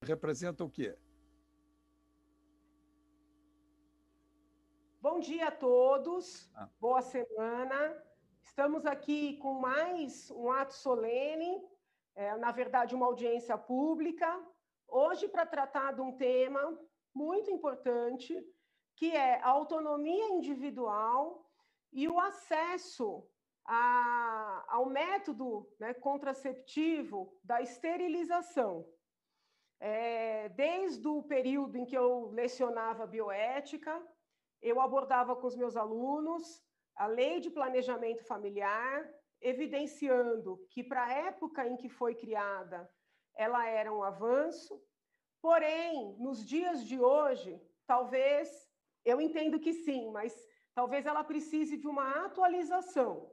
representa o quê? Bom dia a todos, boa semana. Estamos aqui com mais um ato solene, na verdade uma audiência pública, hoje para tratar de um tema muito importante, que é a autonomia individual e o acesso ao método, né, contraceptivo da esterilização. Desde o período em que eu lecionava bioética, eu abordava com os meus alunos a lei de planejamento familiar, evidenciando que, para a época em que foi criada, ela era um avanço, porém, nos dias de hoje, talvez, eu entendo que sim, mas talvez ela precise de uma atualização,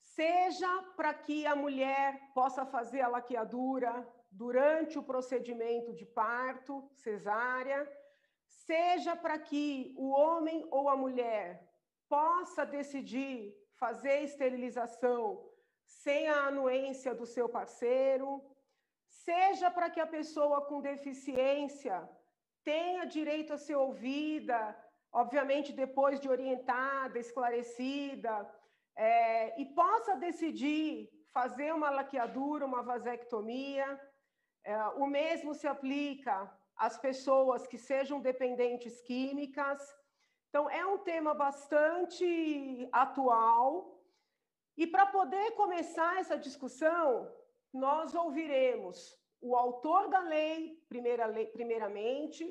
seja para que a mulher possa fazer a laqueadura durante o procedimento de parto, cesárea, seja para que o homem ou a mulher possa decidir fazer esterilização sem a anuência do seu parceiro, seja para que a pessoa com deficiência tenha direito a ser ouvida, obviamente depois de orientada, esclarecida, e possa decidir fazer uma laqueadura, uma vasectomia. O mesmo se aplica às pessoas que sejam dependentes químicas. Então, é um tema bastante atual. E para poder começar essa discussão, nós ouviremos o autor da lei, primeiramente,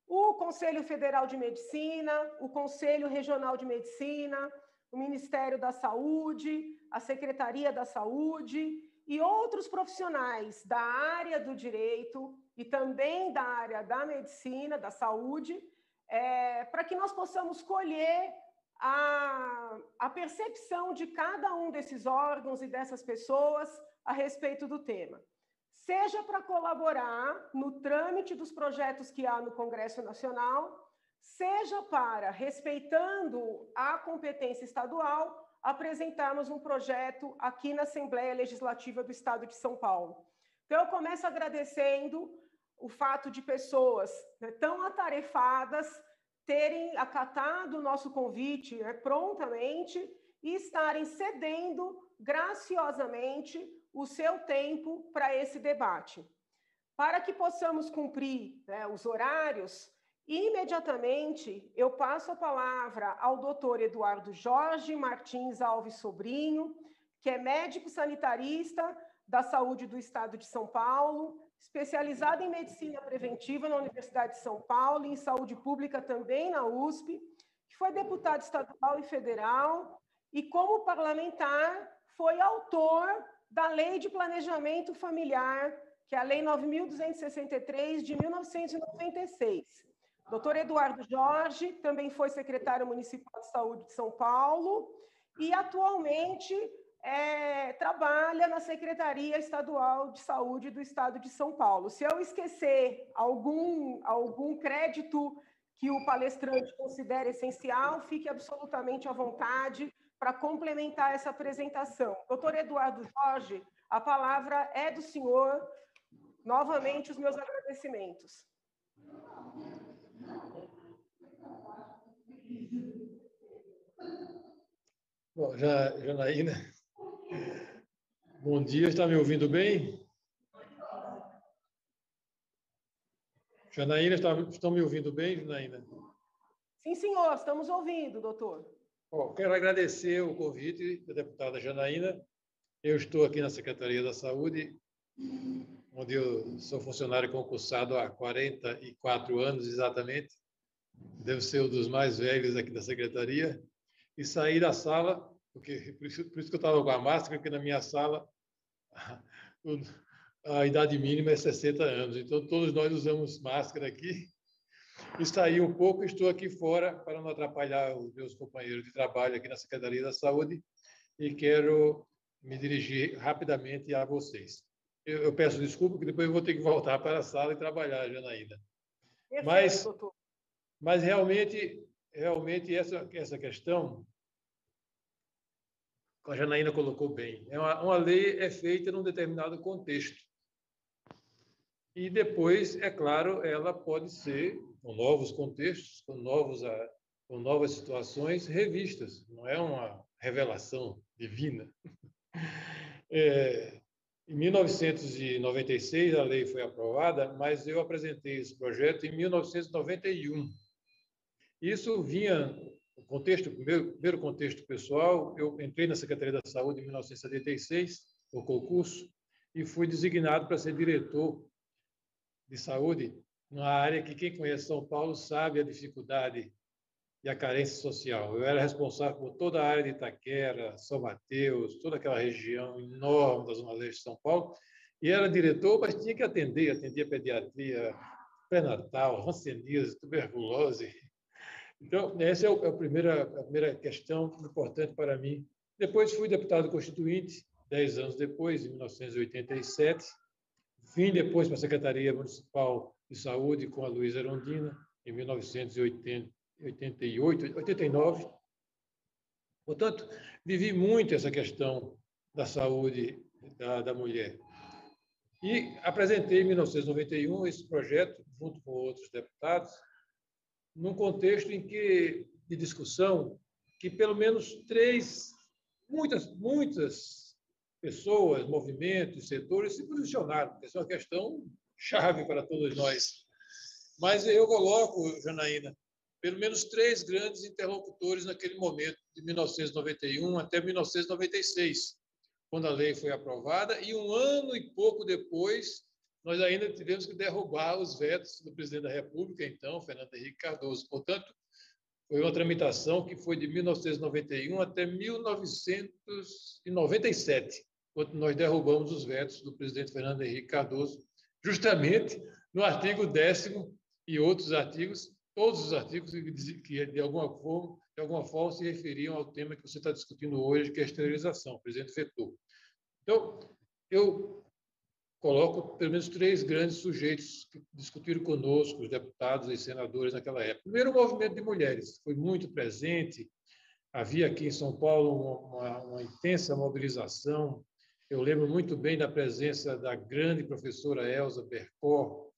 o Conselho Federal de Medicina, o Conselho Regional de Medicina, o Ministério da Saúde, a Secretaria da Saúde e outros profissionais da área do direito e também da área da medicina, da saúde, para que nós possamos colher a percepção de cada um desses órgãos e dessas pessoas a respeito do tema. Seja para colaborar no trâmite dos projetos que há no Congresso Nacional, seja para, respeitando a competência estadual, apresentarmos um projeto aqui na Assembleia Legislativa do Estado de São Paulo. Então, eu começo agradecendo o fato de pessoas, né, tão atarefadas terem acatado o nosso convite, né, prontamente e estarem cedendo graciosamente o seu tempo para esse debate. Para que possamos cumprir, né, os horários, imediatamente eu passo a palavra ao doutor Eduardo Jorge Martins Alves Sobrinho, que é médico sanitarista da saúde do Estado de São Paulo, especializado em medicina preventiva na Universidade de São Paulo e em saúde pública também na USP, que foi deputado estadual e federal e, como parlamentar, foi autor da Lei de Planejamento Familiar, que é a Lei 9.263 de 1996. Doutor Eduardo Jorge também foi secretário municipal de saúde de São Paulo e atualmente trabalha na Secretaria Estadual de Saúde do Estado de São Paulo. Se eu esquecer algum crédito que o palestrante considere essencial, fique absolutamente à vontade para complementar essa apresentação. Doutor Eduardo Jorge, a palavra é do senhor. Novamente, os meus agradecimentos. Bom, Janaína, bom dia, está me ouvindo bem? Janaína, estão me ouvindo bem, Janaína? Sim, senhor, estamos ouvindo, doutor. Bom, quero agradecer o convite da deputada Janaína. Eu estou aqui na Secretaria da Saúde, onde eu sou funcionário concursado há 44 anos exatamente. Devo ser um dos mais velhos aqui da Secretaria. E saí da sala, por isso que eu estava com a máscara, porque na minha sala a idade mínima é 60 anos. Então, todos nós usamos máscara aqui. E saí um pouco, estou aqui fora para não atrapalhar os meus companheiros de trabalho aqui na Secretaria da Saúde e quero me dirigir rapidamente a vocês. Eu peço desculpa, porque depois eu vou ter que voltar para a sala e trabalhar, Janaína. Mas realmente essa questão, a Janaína colocou bem, uma lei é feita num determinado contexto. E depois, é claro, ela pode ser, com novos contextos, com novas situações, revistas. Não é uma revelação divina. Em 1996, a lei foi aprovada, mas eu apresentei esse projeto em 1991. Isso vinha, no contexto, primeiro contexto pessoal, eu entrei na Secretaria da Saúde em 1976, por concurso, e fui designado para ser diretor de saúde, numa área que quem conhece São Paulo sabe a dificuldade e a carência social. Eu era responsável por toda a área de Itaquera, São Mateus, toda aquela região enorme da Zona Leste de São Paulo, e era diretor, mas tinha que atendia pediatria, pré-natal, hanseníase, tuberculose. Então, essa é a primeira questão importante para mim. Depois fui deputado constituinte, 10 anos depois, em 1987. Vim depois para a Secretaria Municipal de Saúde com a Luísa Erundina, em 1988, 89. Portanto, vivi muito essa questão da saúde da mulher. E apresentei em 1991 esse projeto, junto com outros deputados, num contexto de discussão que pelo menos muitas pessoas, movimentos, setores se posicionaram, porque essa é uma questão chave para todos nós. Mas eu coloco, Janaína, pelo menos 3 grandes interlocutores naquele momento, de 1991 até 1996, quando a lei foi aprovada, e 1 ano e pouco depois, nós ainda tivemos que derrubar os vetos do presidente da República, então, Fernando Henrique Cardoso. Portanto, foi uma tramitação que foi de 1991 até 1997, quando nós derrubamos os vetos do presidente Fernando Henrique Cardoso, justamente no artigo 10º e outros artigos, todos os artigos que de alguma forma se referiam ao tema que você está discutindo hoje, que é a esterilização. O presidente vetou. Então, eu coloco pelo menos 3 grandes sujeitos que discutiram conosco, os deputados e senadores naquela época. Primeiro, o movimento de mulheres foi muito presente. Havia aqui em São Paulo uma intensa mobilização. Eu lembro muito bem da presença da grande professora Elza Bercor.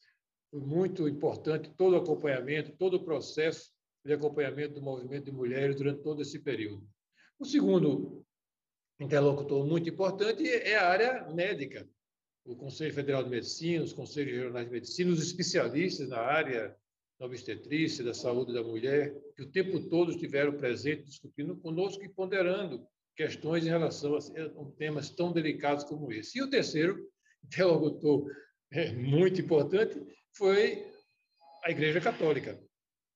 Foi muito importante todo o acompanhamento, todo o processo de acompanhamento do movimento de mulheres durante todo esse período. O segundo interlocutor muito importante é a área médica. O Conselho Federal de Medicina, os Conselhos Regionais de Medicina, os especialistas na área da obstetrícia, da saúde da mulher, que o tempo todo estiveram presentes, discutindo conosco e ponderando questões em relação a temas tão delicados como esse. E o terceiro interlocutor muito importante foi a Igreja Católica.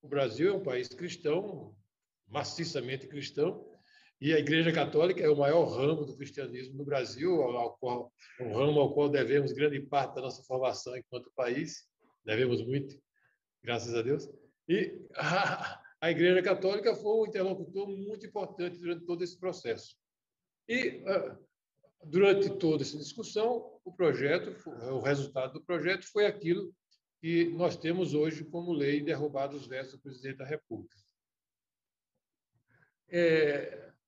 O Brasil é um país cristão, maciçamente cristão, e a Igreja Católica é o maior ramo do cristianismo no Brasil, um ramo ao qual devemos grande parte da nossa formação enquanto país, devemos muito, graças a Deus. E a Igreja Católica foi um interlocutor muito importante durante todo esse processo. E durante toda essa discussão, o resultado do projeto foi aquilo que nós temos hoje como lei derrubada os vetos do presidente da República.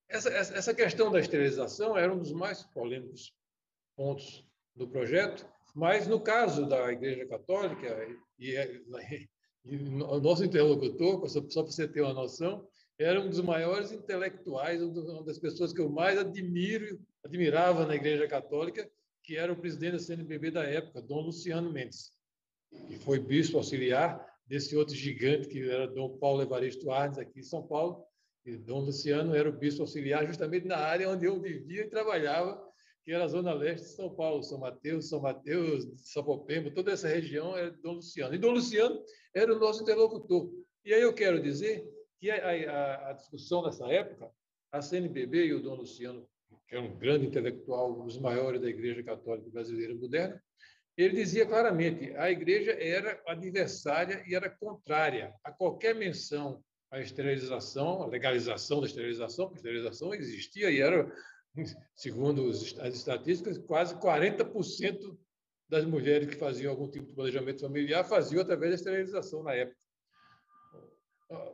Essa questão da esterilização era um dos mais polêmicos pontos do projeto, mas no caso da Igreja Católica, e o nosso interlocutor, só para você ter uma noção, era um dos maiores intelectuais, uma das pessoas que eu mais admirava na Igreja Católica, que era o presidente da CNBB da época, Dom Luciano Mendes, que foi bispo auxiliar desse outro gigante, que era Dom Paulo Evaristo Arnes, aqui em São Paulo. E Dom Luciano era o bispo auxiliar justamente na área onde eu vivia e trabalhava, que era a Zona Leste de São Paulo, São Mateus, Sapopemba, toda essa região era Dom Luciano. E Dom Luciano era o nosso interlocutor. E aí eu quero dizer que a discussão nessa época, a CNBB e o Dom Luciano, que é um grande intelectual, um dos maiores da Igreja Católica Brasileira Moderna, ele dizia claramente, a Igreja era adversária e era contrária a qualquer menção à esterilização, a legalização da esterilização, porque a esterilização existia e era, segundo as estatísticas, quase 40% das mulheres que faziam algum tipo de planejamento familiar faziam através da esterilização na época.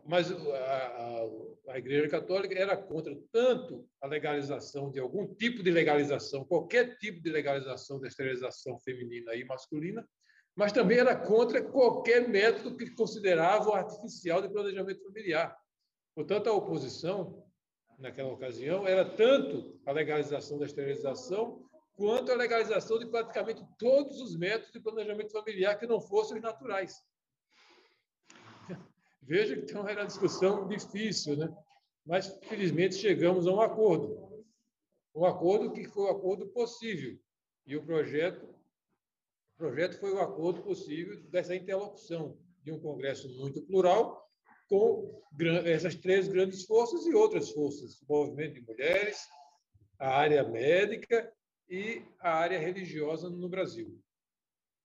Mas a Igreja Católica era contra tanto a legalização de algum tipo de legalização, qualquer tipo de legalização da esterilização feminina e masculina, mas também era contra qualquer método que considerava artificial de planejamento familiar. Portanto, a oposição, naquela ocasião, era tanto a legalização da esterilização, quanto a legalização de praticamente todos os métodos de planejamento familiar que não fossem os naturais. Veja que então era uma discussão difícil, né? Mas, felizmente, chegamos a um acordo que foi o acordo possível. E o projeto foi o acordo possível dessa interlocução de um Congresso muito plural, com essas três grandes forças e outras forças, o movimento de mulheres, a área médica e a área religiosa no Brasil.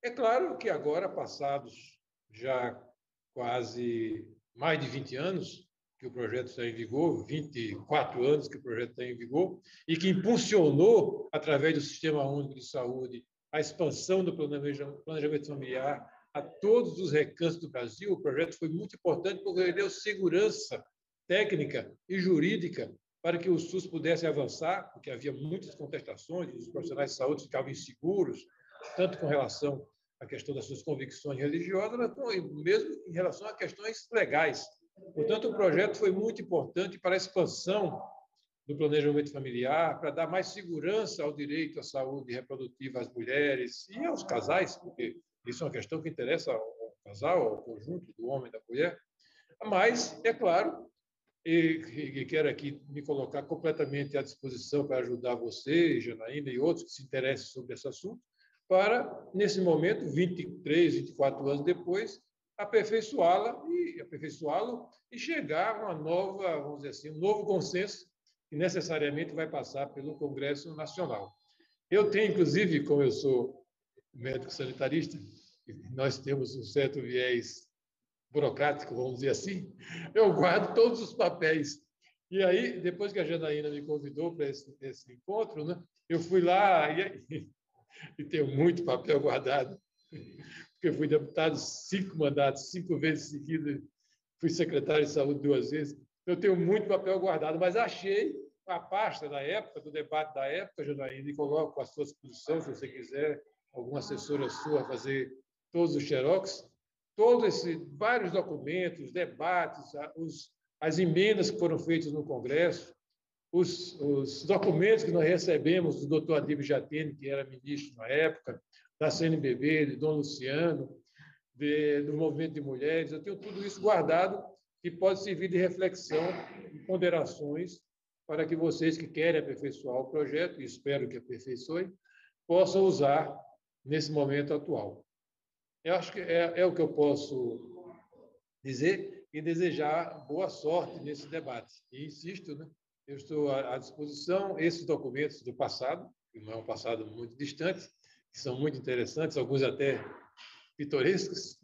É claro que agora, passados já quase mais de 20 anos que o projeto está em vigor, 24 anos que o projeto está em vigor, e que impulsionou, através do Sistema Único de Saúde, a expansão do planejamento familiar a todos os recantos do Brasil. O projeto foi muito importante porque ele deu segurança técnica e jurídica para que o SUS pudesse avançar, porque havia muitas contestações, os profissionais de saúde ficavam inseguros, tanto com relação à questão das suas convicções religiosas, mas mesmo em relação a questões legais. Portanto, o projeto foi muito importante para a expansão do planejamento familiar, para dar mais segurança ao direito à saúde reprodutiva às mulheres e aos casais, porque isso é uma questão que interessa ao casal, ao conjunto do homem e da mulher. Mas, é claro, e quero aqui me colocar completamente à disposição para ajudar você, Janaína e outros que se interessem sobre esse assunto, para, nesse momento, 23, 24 anos depois, aperfeiçoá-lo e chegar a uma nova, vamos dizer assim, um novo consenso que necessariamente vai passar pelo Congresso Nacional. Eu tenho, inclusive, como eu sou médico sanitarista, nós temos um certo viés burocrático, vamos dizer assim, eu guardo todos os papéis. E aí, depois que a Janaína me convidou para esse encontro, né, eu fui lá e tenho muito papel guardado, porque eu fui deputado 5 mandatos, 5 vezes seguidas, fui secretário de saúde 2 vezes, eu tenho muito papel guardado, mas achei a pasta da época, do debate da época, Janaína, e coloco à sua disposição, se você quiser, alguma assessora sua fazer todos os xerox, vários documentos, debates, as emendas que foram feitas no Congresso, os documentos que nós recebemos do doutor Adílio Jatene, que era ministro na época, da CNBB, de Dom Luciano, do Movimento de Mulheres. Eu tenho tudo isso guardado que pode servir de reflexão e ponderações para que vocês que querem aperfeiçoar o projeto, e espero que aperfeiçoem, possam usar nesse momento atual. Eu acho que é o que eu posso dizer e desejar boa sorte nesse debate. E insisto, né? Eu estou à disposição. Esses documentos do passado, que não é um passado muito distante, que são muito interessantes, alguns até pitorescos.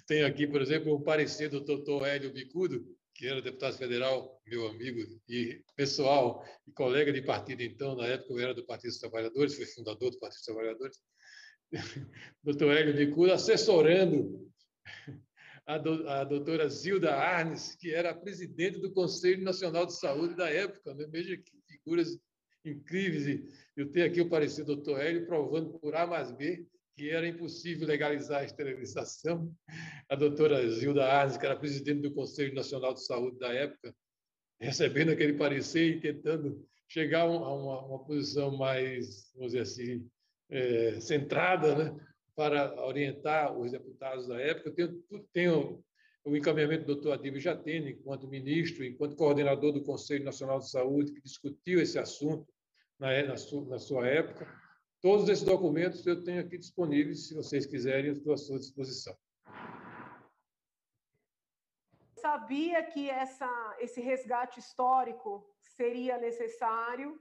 Tenho aqui, por exemplo, um parecer do doutor Hélio Bicudo, que era deputado federal, meu amigo e pessoal e colega de partido, então, na época eu era do Partido dos Trabalhadores, fui fundador do Partido dos Trabalhadores. Doutor Hélio Bicudo assessorando a doutora Zilda Arnes, que era a presidente do Conselho Nacional de Saúde da época. Né? Veja que figuras incríveis. E eu tenho aqui o parecer do doutor Hélio provando por A mais B que era impossível legalizar a esterilização. A doutora Zilda Arnes, que era presidente do Conselho Nacional de Saúde da época, recebendo aquele parecer e tentando chegar a uma posição mais, vamos dizer assim, centrada, né? Para orientar os deputados da época. Eu tenho o encaminhamento do doutor Adílio Jatene, enquanto ministro, enquanto coordenador do Conselho Nacional de Saúde, que discutiu esse assunto na sua época. Todos esses documentos eu tenho aqui disponíveis, se vocês quiserem, eu estou à sua disposição. Sabia que esse resgate histórico seria necessário.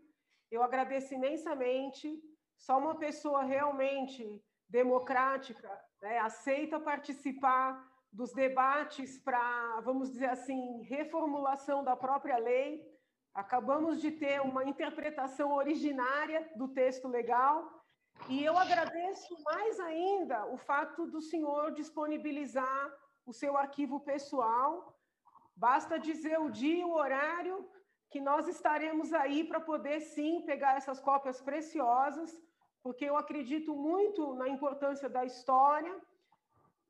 Eu agradeço imensamente. Só uma pessoa realmente democrática, né, aceita participar dos debates para, vamos dizer assim, reformulação da própria lei. Acabamos de ter uma interpretação originária do texto legal e eu agradeço mais ainda o fato do senhor disponibilizar o seu arquivo pessoal. Basta dizer o dia e o horário que nós estaremos aí para poder, sim, pegar essas cópias preciosas, porque eu acredito muito na importância da história,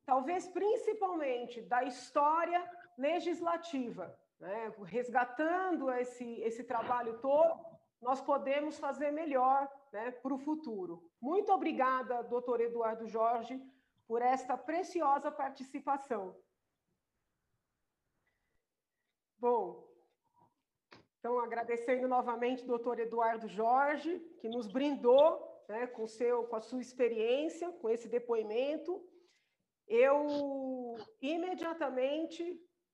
talvez principalmente da história legislativa, né? Resgatando esse trabalho todo, nós podemos fazer melhor, né, para o futuro. Muito obrigada, doutor Eduardo Jorge, por esta preciosa participação. Bom, então, agradecendo novamente o doutor Eduardo Jorge, que nos brindou, né, com a sua experiência, com esse depoimento. Eu imediatamente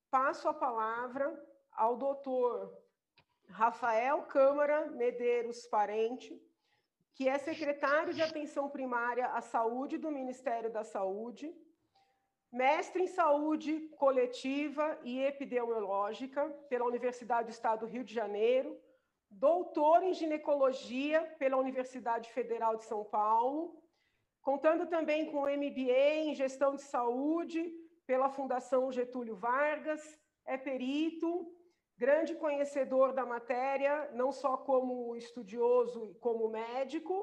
passo a palavra ao doutor Rafael Câmara Medeiros Parente, que é secretário de Atenção Primária à Saúde do Ministério da Saúde, mestre em Saúde Coletiva e Epidemiológica pela Universidade do Estado do Rio de Janeiro, doutor em Ginecologia pela Universidade Federal de São Paulo, contando também com MBA em Gestão de Saúde pela Fundação Getúlio Vargas, é perito, grande conhecedor da matéria, não só como estudioso, como médico.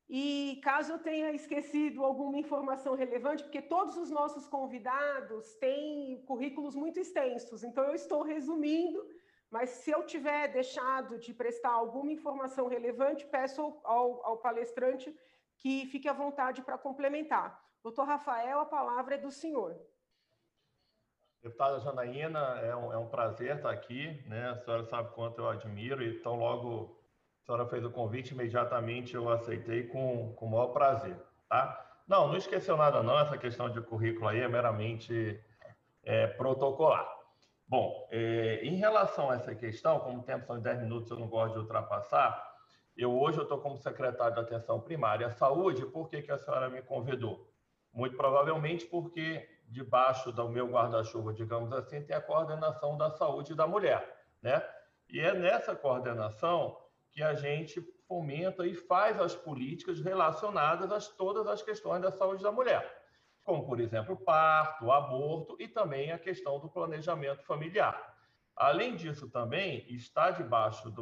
E caso eu tenha esquecido alguma informação relevante, porque todos os nossos convidados têm currículos muito extensos, então eu estou resumindo, mas se eu tiver deixado de prestar alguma informação relevante, peço ao palestrante que fique à vontade para complementar. Doutor Rafael, a palavra é do senhor. Deputada Janaína, é um prazer estar aqui, né? A senhora sabe quanto eu admiro, e tão logo a senhora fez o convite, imediatamente eu aceitei com o maior prazer, tá? Não esqueceu nada não, essa questão de currículo aí é meramente protocolar. Bom, em relação a essa questão, como o tempo são 10 minutos, eu não gosto de ultrapassar, hoje eu estou como secretário de Atenção Primária à Saúde. Por que a senhora me convidou? Muito provavelmente porque debaixo do meu guarda-chuva, digamos assim, tem a coordenação da saúde da mulher, né? E é nessa coordenação que a gente fomenta e faz as políticas relacionadas a todas as questões da saúde da mulher, como, por exemplo, o parto, o aborto e também a questão do planejamento familiar. Além disso, também está debaixo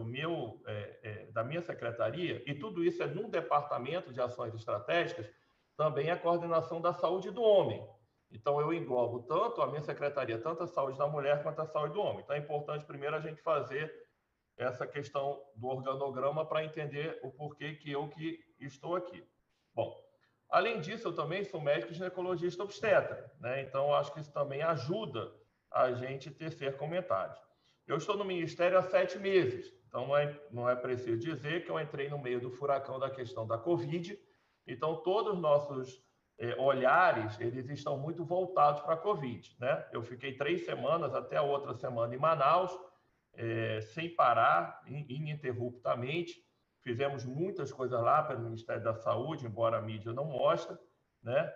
da minha secretaria, e tudo isso é num departamento de ações estratégicas, também a coordenação da saúde do homem. Então, eu englobo tanto a minha secretaria, tanto a saúde da mulher quanto a saúde do homem. Então, é importante primeiro a gente fazer essa questão do organograma para entender o porquê que estou aqui. Bom, além disso, eu também sou médico ginecologista obstetra, né? Então, acho que isso também ajuda a gente tecer comentários. Eu estou no Ministério há 7 meses, então não é preciso dizer que eu entrei no meio do furacão da questão da Covid. Então, todos os nossos olhares, eles estão muito voltados para a Covid, né? Eu fiquei 3 semanas, até a outra semana, em Manaus, sem parar, ininterruptamente. Fizemos muitas coisas lá pelo Ministério da Saúde, embora a mídia não mostre, né?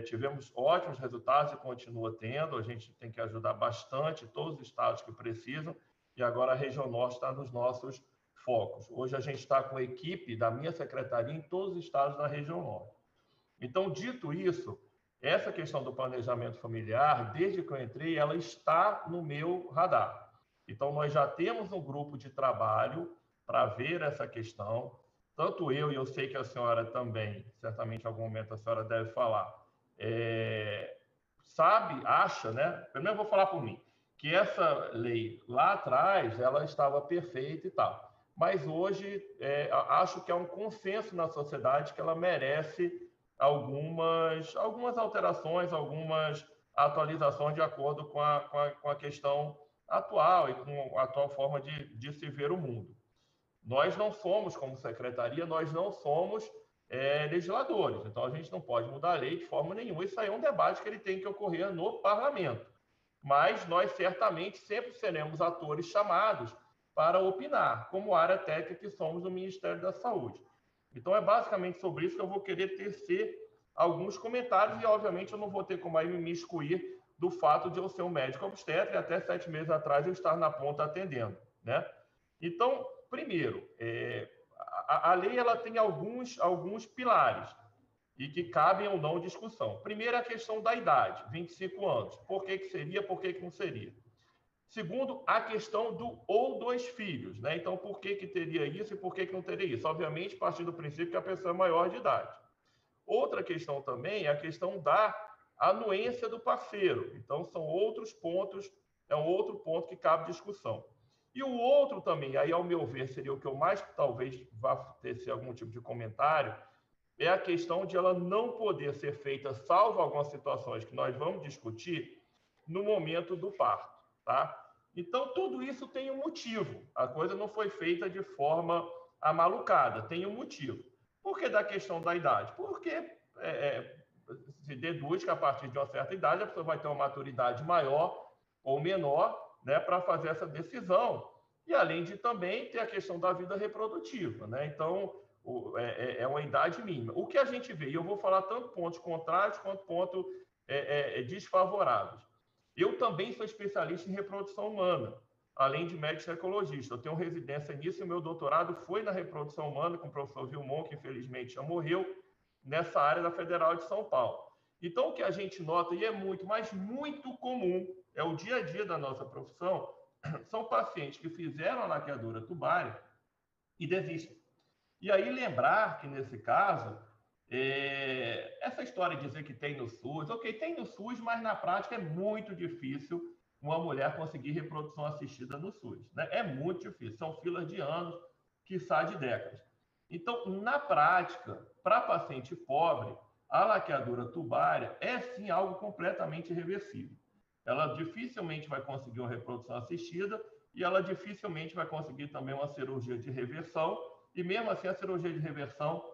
Tivemos ótimos resultados e continua tendo. A gente tem que ajudar bastante todos os estados que precisam, e agora a região norte está nos nossos focos. Hoje a gente está com a equipe da minha secretaria em todos os estados da região norte. Então, dito isso, essa questão do planejamento familiar, desde que eu entrei, ela está no meu radar. Então, nós já temos um grupo de trabalho para ver essa questão. Tanto eu, e eu sei que a senhora também, certamente em algum momento a senhora deve falar, acha, né? Primeiro eu vou falar por mim, que essa lei lá atrás, ela estava perfeita e tal. Mas hoje, acho que há um consenso na sociedade que ela merece algumas alterações, algumas atualizações de acordo com a questão atual e com a atual forma de se ver o mundo. Nós não somos, como secretaria, nós não somos legisladores, então a gente não pode mudar a lei de forma nenhuma. Isso aí é um debate que ele tem que ocorrer no parlamento. Mas nós certamente sempre seremos atores chamados para opinar, como área técnica que somos do Ministério da Saúde. Então, é basicamente sobre isso que eu vou querer tecer alguns comentários, e, obviamente, eu não vou ter como aí me excluir do fato de eu ser um médico obstetra e até 7 meses atrás eu estar na ponta atendendo, né? Então, primeiro, a lei ela tem alguns pilares e que cabem ou não discussão. Primeiro, a questão da idade, 25 anos. Por que seria, por que não seria? Segundo, a questão do ou dos filhos, né? Então, por que teria isso e por que não teria isso? Obviamente, partindo do princípio que a pessoa é maior de idade. Outra questão também é a questão da anuência do parceiro. Então, são outros pontos, é um outro ponto que cabe discussão. E o outro também, aí ao meu ver, seria o que eu mais talvez vá ter algum tipo de comentário, é a questão de ela não poder ser feita, salvo algumas situações que nós vamos discutir, no momento do parto, tá? Então, tudo isso tem um motivo. A coisa não foi feita de forma amalucada, tem um motivo. Por que da questão da idade? Porque se deduz que a partir de uma certa idade a pessoa vai ter uma maturidade maior ou menor, né, para fazer essa decisão. E além de também ter a questão da vida reprodutiva, né? Então, é uma idade mínima. O que a gente vê, e eu vou falar tanto pontos contrários quanto pontos desfavoráveis. Eu também sou especialista em reprodução humana, além de médico ginecologista. Eu tenho residência nisso e meu doutorado foi na reprodução humana com o professor Vilmon, que infelizmente já morreu, nessa área da Federal de São Paulo. Então, o que a gente nota, e é muito, mas muito comum, é o dia a dia da nossa profissão, são pacientes que fizeram a laqueadura tubária e desistem. E aí lembrar que, nesse caso, essa história de dizer que tem no SUS, ok, tem no SUS, mas na prática é muito difícil uma mulher conseguir reprodução assistida no SUS, né? É muito difícil, são filas de anos, quiçá de décadas. Então, na prática, para paciente pobre, a laqueadura tubária é sim algo completamente irreversível. Ela dificilmente vai conseguir uma reprodução assistida e ela dificilmente vai conseguir também uma cirurgia de reversão, e mesmo assim a cirurgia de reversão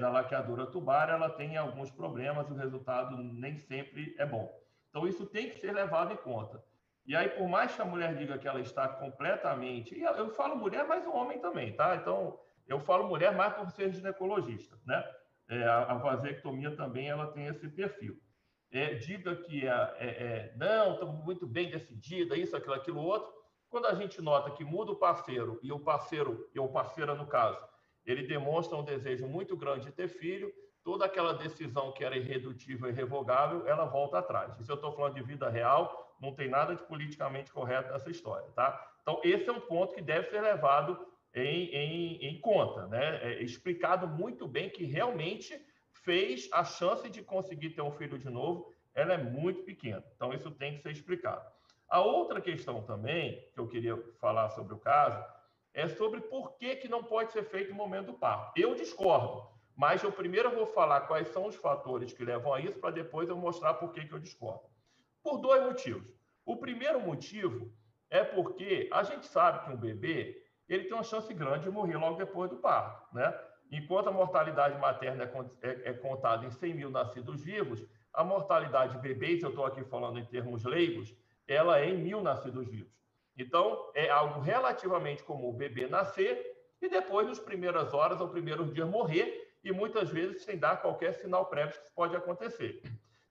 da laqueadura tubária, ela tem alguns problemas e o resultado nem sempre é bom. Então, isso tem que ser levado em conta. E aí, por mais que a mulher diga que ela está completamente... E eu falo mulher, mas o homem também, tá? Então, eu falo mulher mais por ser ginecologista, né? A vasectomia também, ela tem esse perfil. Diga que não, estou muito bem decidida, isso, aquilo, outro. Quando a gente nota que muda o parceiro, e o parceiro, ou parceira no caso, ele demonstra um desejo muito grande de ter filho, toda aquela decisão que era irredutível e irrevogável, ela volta atrás. Isso eu estou falando de vida real, não tem nada de politicamente correto nessa história, tá? Então, esse é um ponto que deve ser levado em conta, né? Explicado muito bem que realmente fez a chance de conseguir ter um filho de novo, ela é muito pequena. Então, isso tem que ser explicado. A outra questão também, que eu queria falar sobre o caso, é sobre por que não pode ser feito no momento do parto. Eu discordo, mas eu primeiro vou falar quais são os fatores que levam a isso, para depois eu mostrar por que eu discordo. Por dois motivos. O primeiro motivo é porque a gente sabe que um bebê ele tem uma chance grande de morrer logo depois do parto, né? Enquanto a mortalidade materna é contada em 100 mil nascidos vivos, a mortalidade de bebês, eu estou aqui falando em termos leigos, ela é em 1.000 nascidos vivos. Então, é algo relativamente comum o bebê nascer e depois, nas primeiras horas ou primeiros dias, morrer, e muitas vezes sem dar qualquer sinal prévio que isso pode acontecer.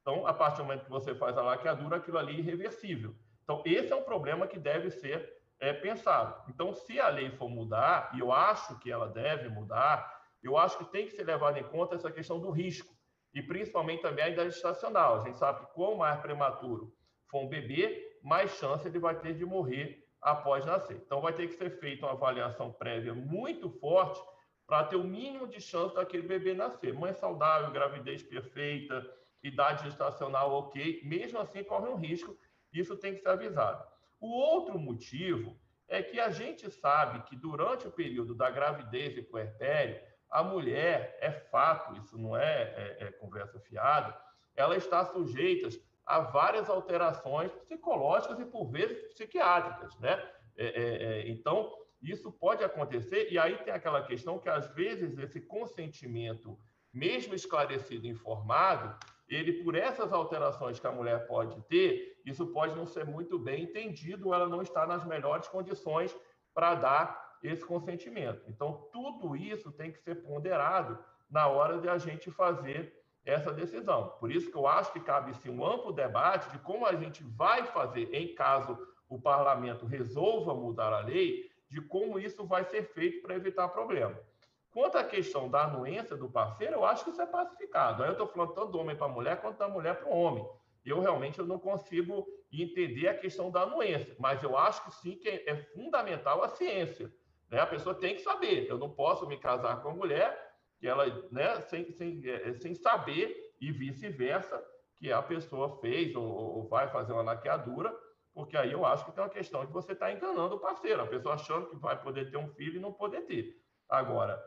Então, a partir do momento que você faz a laqueadura, aquilo ali é irreversível. Então, esse é um problema que deve ser pensado. Então, se a lei for mudar, e eu acho que ela deve mudar, eu acho que tem que ser levado em conta essa questão do risco, e principalmente também a idade gestacional. A gente sabe que quanto mais prematuro for um bebê, mais chance ele vai ter de morrer após nascer. Então, vai ter que ser feita uma avaliação prévia muito forte para ter o mínimo de chance daquele bebê nascer. Mãe saudável, gravidez perfeita, idade gestacional ok, mesmo assim corre um risco, isso tem que ser avisado. O outro motivo é que a gente sabe que durante o período da gravidez e puerpério, a mulher, é fato, isso não é conversa fiada, ela está sujeita a várias alterações psicológicas e, por vezes, psiquiátricas, né? Então, isso pode acontecer, e aí tem aquela questão que, às vezes, esse consentimento, mesmo esclarecido e informado, ele, por essas alterações que a mulher pode ter, isso pode não ser muito bem entendido, ela não está nas melhores condições para dar esse consentimento. Então, tudo isso tem que ser ponderado na hora de a gente fazer essa decisão. Por isso que eu acho que cabe sim um amplo debate de como a gente vai fazer, em caso o parlamento resolva mudar a lei, de como isso vai ser feito para evitar problema. Quanto à questão da anuência do parceiro, eu acho que isso é pacificado. Aí eu estou falando tanto do homem para a mulher, quanto da mulher para o homem. Eu realmente não consigo e entender a questão da anuência. Mas eu acho que sim, que é fundamental a ciência, né? A pessoa tem que saber. Eu não posso me casar com a mulher que ela, né, sem saber, e vice-versa, que a pessoa fez ou vai fazer uma laqueadura, porque aí eu acho que tem uma questão de você estar enganando o parceiro, a pessoa achando que vai poder ter um filho e não poder ter. Agora,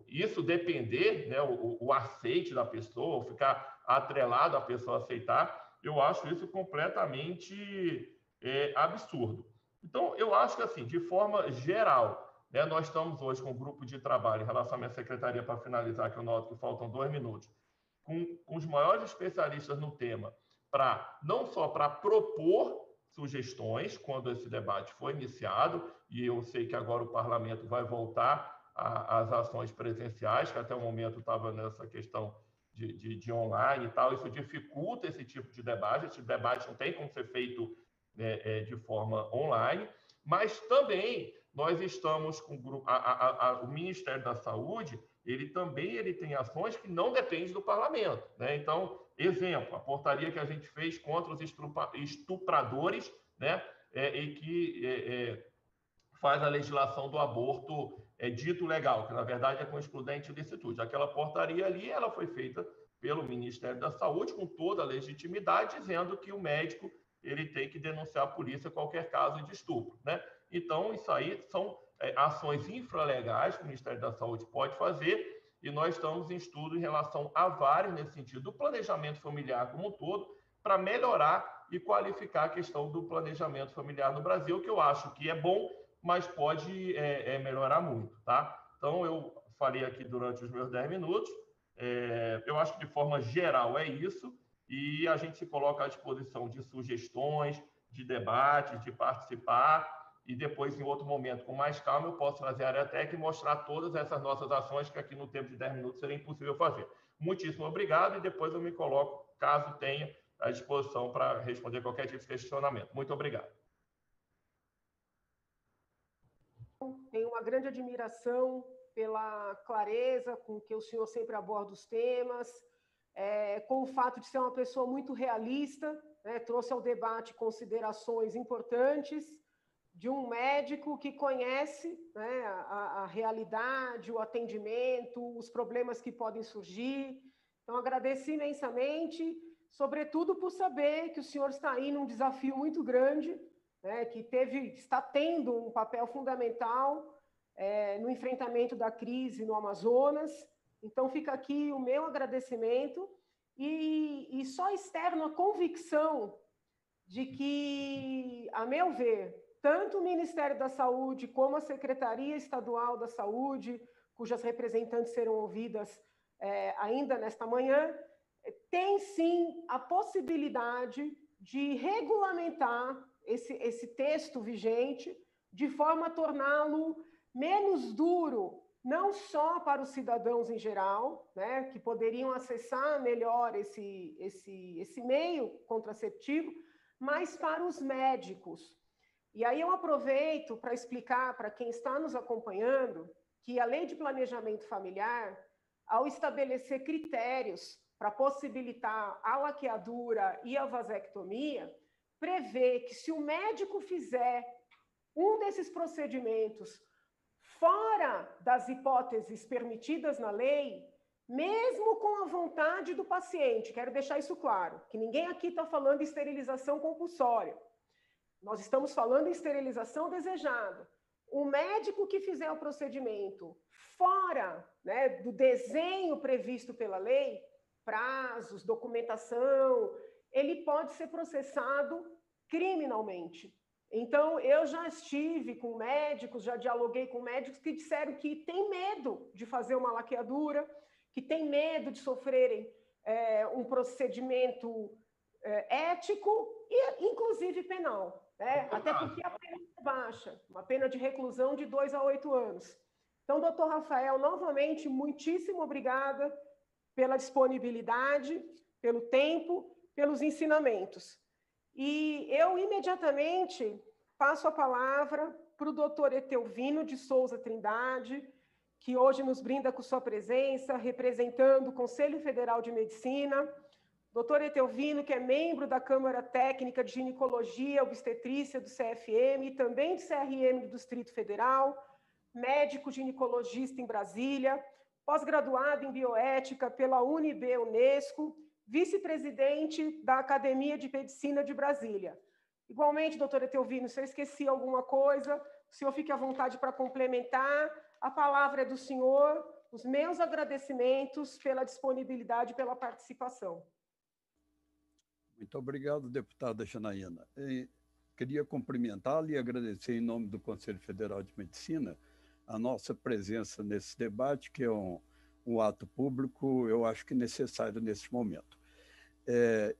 isso depender, né, o aceite da pessoa, ficar atrelado à pessoa aceitar, eu acho isso completamente absurdo. Então, eu acho que, assim, de forma geral, né, nós estamos hoje com um grupo de trabalho em relação à minha secretaria, para finalizar, que eu noto que faltam 2 minutos, com os maiores especialistas no tema, não só para propor sugestões, quando esse debate foi iniciado, e eu sei que agora o parlamento vai voltar às ações presenciais, que até o momento estava nessa questão de online e tal, isso dificulta esse tipo de debate, esse debate não tem como ser feito de forma online, mas também nós estamos com o grupo, o Ministério da Saúde, ele tem ações que não dependem do parlamento, né? Então, exemplo, a portaria que a gente fez contra os estupradores, né? E que faz a legislação do aborto dito legal, que na verdade é com excludente de licitude. Aquela portaria ali, ela foi feita pelo Ministério da Saúde com toda a legitimidade, dizendo que o médico ele tem que denunciar a polícia qualquer caso de estupro, né? Então, isso aí são ações infralegais que o Ministério da Saúde pode fazer, e nós estamos em estudo em relação a vários nesse sentido, do planejamento familiar como um todo, para melhorar e qualificar a questão do planejamento familiar no Brasil, que eu acho que é bom, mas pode melhorar muito, tá? Então, eu falei aqui durante os meus 10 minutos, eu acho que de forma geral é isso, e a gente se coloca à disposição de sugestões, de debates, de participar, e depois, em outro momento, com mais calma, eu posso trazer a área técnica e mostrar todas essas nossas ações, que aqui no tempo de 10 minutos seria impossível fazer. Muitíssimo obrigado, e depois eu me coloco, caso tenha, à disposição para responder qualquer tipo de questionamento. Muito obrigado. Tenho uma grande admiração pela clareza com que o senhor sempre aborda os temas, com o fato de ser uma pessoa muito realista, né, trouxe ao debate considerações importantes de um médico que conhece, né, a realidade, o atendimento, os problemas que podem surgir. Então, agradeço imensamente, sobretudo por saber que o senhor está aí num desafio muito grande, né, que está tendo um papel fundamental no enfrentamento da crise no Amazonas. Então, fica aqui o meu agradecimento e só externo a convicção de que, a meu ver, tanto o Ministério da Saúde como a Secretaria Estadual da Saúde, cujas representantes serão ouvidas ainda nesta manhã, tem sim a possibilidade de regulamentar esse texto vigente de forma a torná-lo menos duro, não só para os cidadãos em geral, né, que poderiam acessar melhor esse meio contraceptivo, mas para os médicos. E aí eu aproveito para explicar para quem está nos acompanhando que a Lei de Planejamento Familiar, ao estabelecer critérios para possibilitar a laqueadura e a vasectomia, prevê que se o médico fizer um desses procedimentos fora das hipóteses permitidas na lei, mesmo com a vontade do paciente, quero deixar isso claro, que ninguém aqui está falando em esterilização compulsória, nós estamos falando em esterilização desejada. O médico que fizer o procedimento fora, né, do desenho previsto pela lei, prazos, documentação, ele pode ser processado criminalmente. Então, eu já estive com médicos, já dialoguei com médicos que disseram que tem medo de fazer uma laqueadura, que tem medo de sofrerem um procedimento ético e, inclusive, penal. Né? Até porque a pena é baixa, uma pena de reclusão de 2 a 8 anos. Então, doutor Rafael, novamente, muitíssimo obrigada pela disponibilidade, pelo tempo, pelos ensinamentos. E eu, imediatamente, passo a palavra para o doutor Etelvino de Souza Trindade, que hoje nos brinda com sua presença, representando o Conselho Federal de Medicina, doutor Etelvino, que é membro da Câmara Técnica de Ginecologia e Obstetrícia do CFM e também do CRM do Distrito Federal, médico ginecologista em Brasília, pós-graduado em bioética pela UNB Unesco, vice-presidente da Academia de Medicina de Brasília. Igualmente, doutor Etelvino, se eu esqueci alguma coisa, o senhor fique à vontade para complementar. A palavra é do senhor. Os meus agradecimentos pela disponibilidade e pela participação. Muito obrigado, deputada Janaína. Queria cumprimentá-la e agradecer em nome do Conselho Federal de Medicina a nossa presença nesse debate, que é um ato público, eu acho que necessário nesse momento.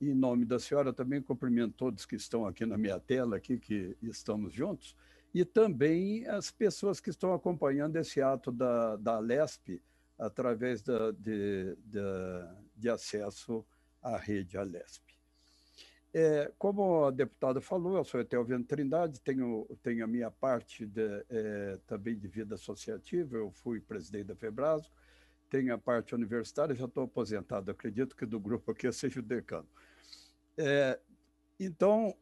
Em nome da senhora, também cumprimento todos que estão aqui na minha tela, aqui, que estamos juntos, e também as pessoas que estão acompanhando esse ato da Alesp através de acesso à rede Alesp. Como a deputada falou, eu sou Etelvino Trindade, tenho a minha parte também de vida associativa, eu fui presidente da Febrasgo, tenho a parte universitária, já estou aposentado, acredito que do grupo aqui eu seja o decano. Então,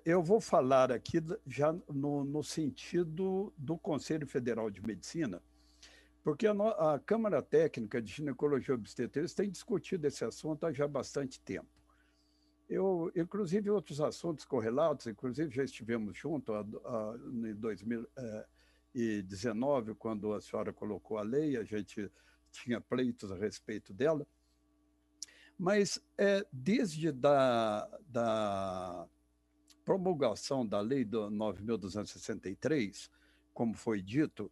eu vou falar aqui já no sentido do Conselho Federal de Medicina, porque a Câmara Técnica de Ginecologia e Obstetrícia tem discutido esse assunto há já bastante tempo. Inclusive, outros assuntos correlatos, inclusive já estivemos juntos em 2019, quando a senhora colocou a lei, a gente tinha pleitos a respeito dela. Mas desde da promulgação da lei do 9.263, como foi dito,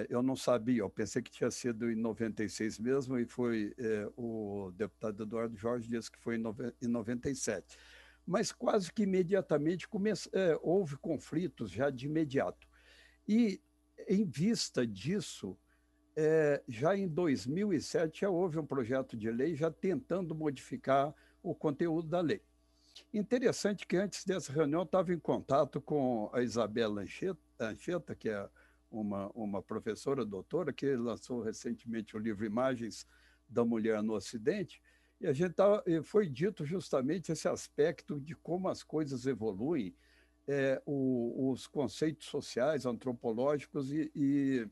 eu não sabia, eu pensei que tinha sido em 96 mesmo, e foi o deputado Eduardo Jorge disse que foi em 97. Mas quase que imediatamente houve conflitos já de imediato. E, em vista disso, já em 2007 já houve um projeto de lei já tentando modificar o conteúdo da lei. Interessante que antes dessa reunião eu estava em contato com a Isabela Ancheta, que é uma professora doutora que lançou recentemente o livro Imagens da Mulher no Ocidente, e foi dito justamente esse aspecto de como as coisas evoluem, os conceitos sociais, antropológicos e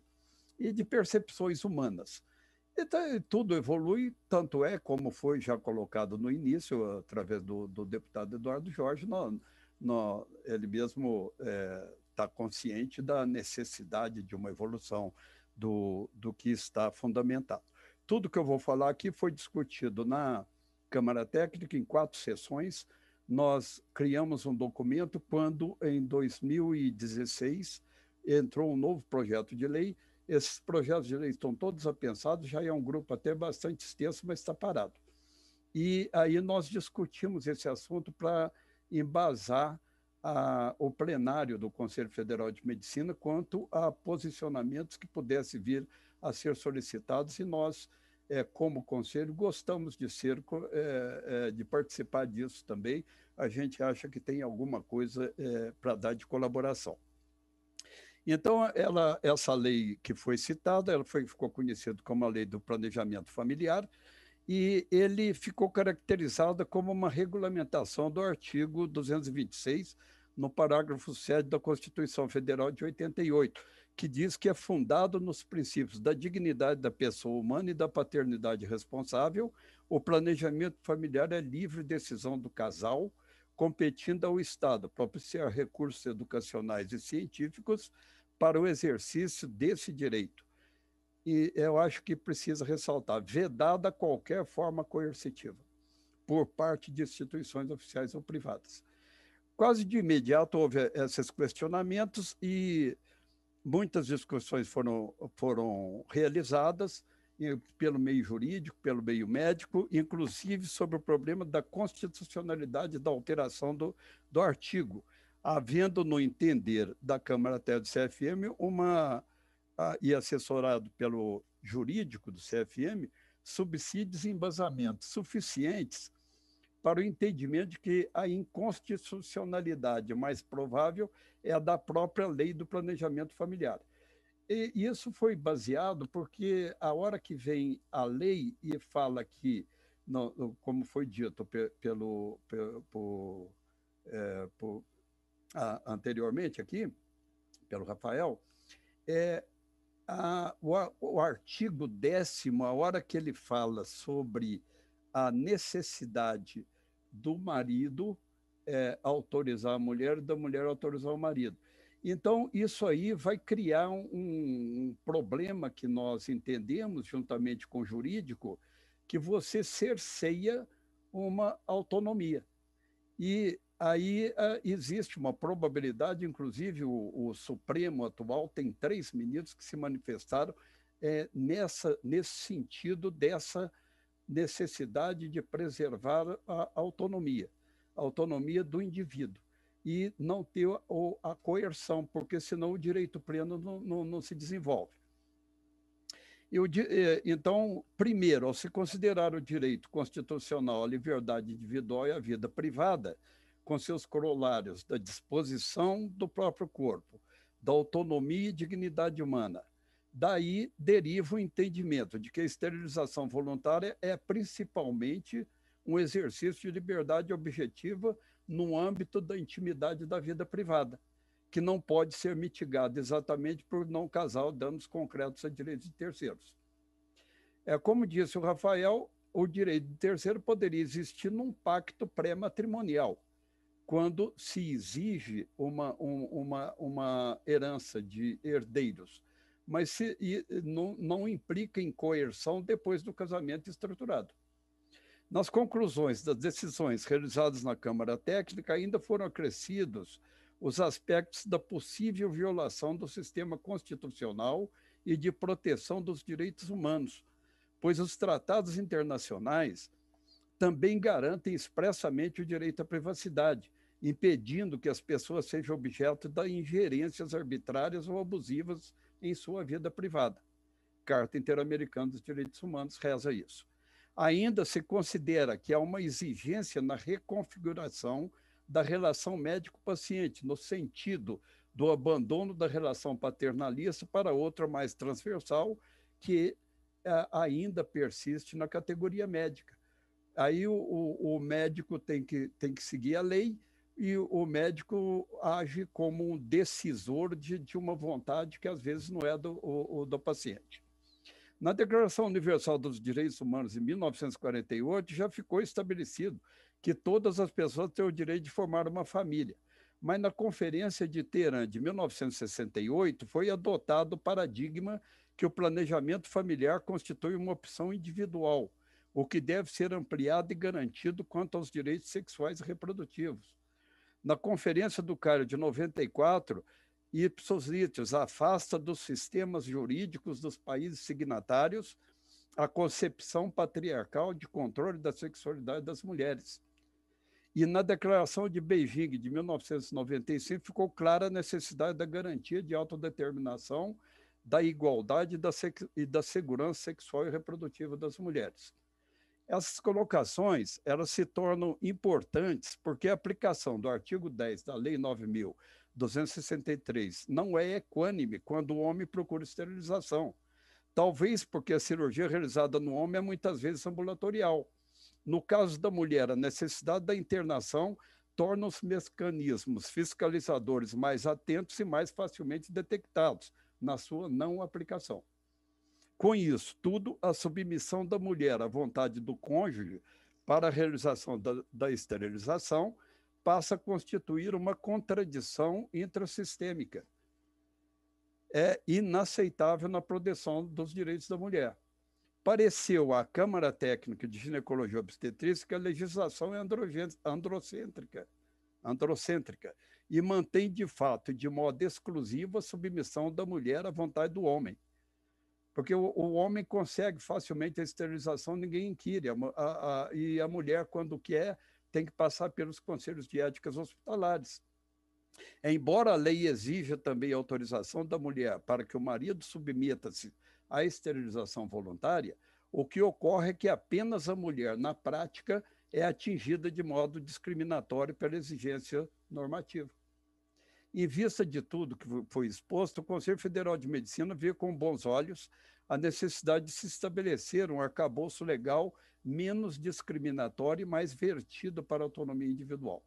de percepções humanas. Então, tudo evolui, tanto como foi já colocado no início, através do deputado Eduardo Jorge, ele mesmo está consciente da necessidade de uma evolução do que está fundamentado. Tudo que eu vou falar aqui foi discutido na Câmara Técnica em 4 sessões. Nós criamos um documento quando, em 2016, entrou um novo projeto de lei. Esses projetos de lei estão todos apensados, já é um grupo até bastante extenso, mas está parado. E aí nós discutimos esse assunto para embasar o plenário do Conselho Federal de Medicina quanto a posicionamentos que pudessem vir a ser solicitados, e nós, como Conselho, gostamos de participar disso também. A gente acha que tem alguma coisa para dar de colaboração. Então, essa lei que foi citada, ficou conhecida como a Lei do Planejamento Familiar, e ele ficou caracterizado como uma regulamentação do artigo 226, no parágrafo 7 da Constituição Federal de 88, que diz que é fundado nos princípios da dignidade da pessoa humana e da paternidade responsável. O planejamento familiar é livre decisão do casal, competindo ao Estado propiciar recursos educacionais e científicos para o exercício desse direito. E eu acho que precisa ressaltar, vedada qualquer forma coercitiva, por parte de instituições oficiais ou privadas. Quase de imediato houve esses questionamentos e muitas discussões foram realizadas pelo meio jurídico, pelo meio médico, inclusive sobre o problema da constitucionalidade da alteração do artigo, havendo no entender da Câmara até do CFM e assessorado pelo jurídico do CFM, subsídios e embasamentos suficientes para o entendimento de que a inconstitucionalidade mais provável é a da própria lei do planejamento familiar. E isso foi baseado porque a hora que vem a lei e fala que como foi dito anteriormente aqui, pelo Rafael, o artigo 10º, a hora que ele fala sobre a necessidade do marido autorizar a mulher, da mulher autorizar o marido. Então, isso aí vai criar um problema que nós entendemos, juntamente com o jurídico, que você cerceia uma autonomia. E aí existe uma probabilidade, inclusive o Supremo atual tem 3 ministros que se manifestaram nesse sentido dessa necessidade de preservar a autonomia do indivíduo e não ter a coerção, porque senão o direito pleno não se desenvolve. Então, primeiro, ao se considerar o direito constitucional à liberdade individual e à vida privada, com seus corolários da disposição do próprio corpo, da autonomia e dignidade humana, daí deriva o entendimento de que a esterilização voluntária é principalmente um exercício de liberdade objetiva no âmbito da intimidade da vida privada, que não pode ser mitigado exatamente por não causar danos concretos a direitos de terceiros. Como disse o Rafael, o direito de terceiro poderia existir num pacto pré-matrimonial, quando se exige uma herança de herdeiros, mas não implica em coerção depois do casamento estruturado. Nas conclusões das decisões realizadas na Câmara Técnica, ainda foram acrescidos os aspectos da possível violação do sistema constitucional e de proteção dos direitos humanos, pois os tratados internacionais também garantem expressamente o direito à privacidade, impedindo que as pessoas sejam objeto de ingerências arbitrárias ou abusivas em sua vida privada. Carta Interamericana dos Direitos Humanos reza isso. Ainda se considera que há uma exigência na reconfiguração da relação médico-paciente, no sentido do abandono da relação paternalista para outra mais transversal, que ainda persiste na categoria médica. Aí o médico tem que seguir a lei e o médico age como um decisor de uma vontade que às vezes não é do paciente. Na Declaração Universal dos Direitos Humanos, em 1948, já ficou estabelecido que todas as pessoas têm o direito de formar uma família. Mas na Conferência de Teherã, de 1968, foi adotado o paradigma que o planejamento familiar constitui uma opção individual, o que deve ser ampliado e garantido quanto aos direitos sexuais e reprodutivos. Na Conferência do Cairo, de 94, ipsos litis afasta dos sistemas jurídicos dos países signatários a concepção patriarcal de controle da sexualidade das mulheres. E na Declaração de Beijing, de 1995, ficou clara a necessidade da garantia de autodeterminação, da igualdade e da segurança sexual e reprodutiva das mulheres. Essas colocações, elas se tornam importantes porque a aplicação do artigo 10 da Lei 9.263 não é equânime quando o homem procura esterilização. Talvez porque a cirurgia realizada no homem é muitas vezes ambulatorial. No caso da mulher, a necessidade da internação torna os mecanismos fiscalizadores mais atentos e mais facilmente detectados na sua não aplicação. Com isso tudo, a submissão da mulher à vontade do cônjuge para a realização da esterilização passa a constituir uma contradição intrassistêmica. É inaceitável na proteção dos direitos da mulher. Pareceu à Câmara Técnica de Ginecologia e Obstetrícia que a legislação é androcêntrica e mantém de fato e de modo exclusivo a submissão da mulher à vontade do homem. Porque o homem consegue facilmente a esterilização, ninguém inquire, e a mulher, quando quer, tem que passar pelos conselhos de éticas hospitalares. Embora a lei exija também a autorização da mulher para que o marido submeta-se à esterilização voluntária, o que ocorre é que apenas a mulher, na prática, é atingida de modo discriminatório pela exigência normativa. Em vista de tudo que foi exposto, o Conselho Federal de Medicina vê com bons olhos a necessidade de se estabelecer um arcabouço legal menos discriminatório e mais vertido para a autonomia individual.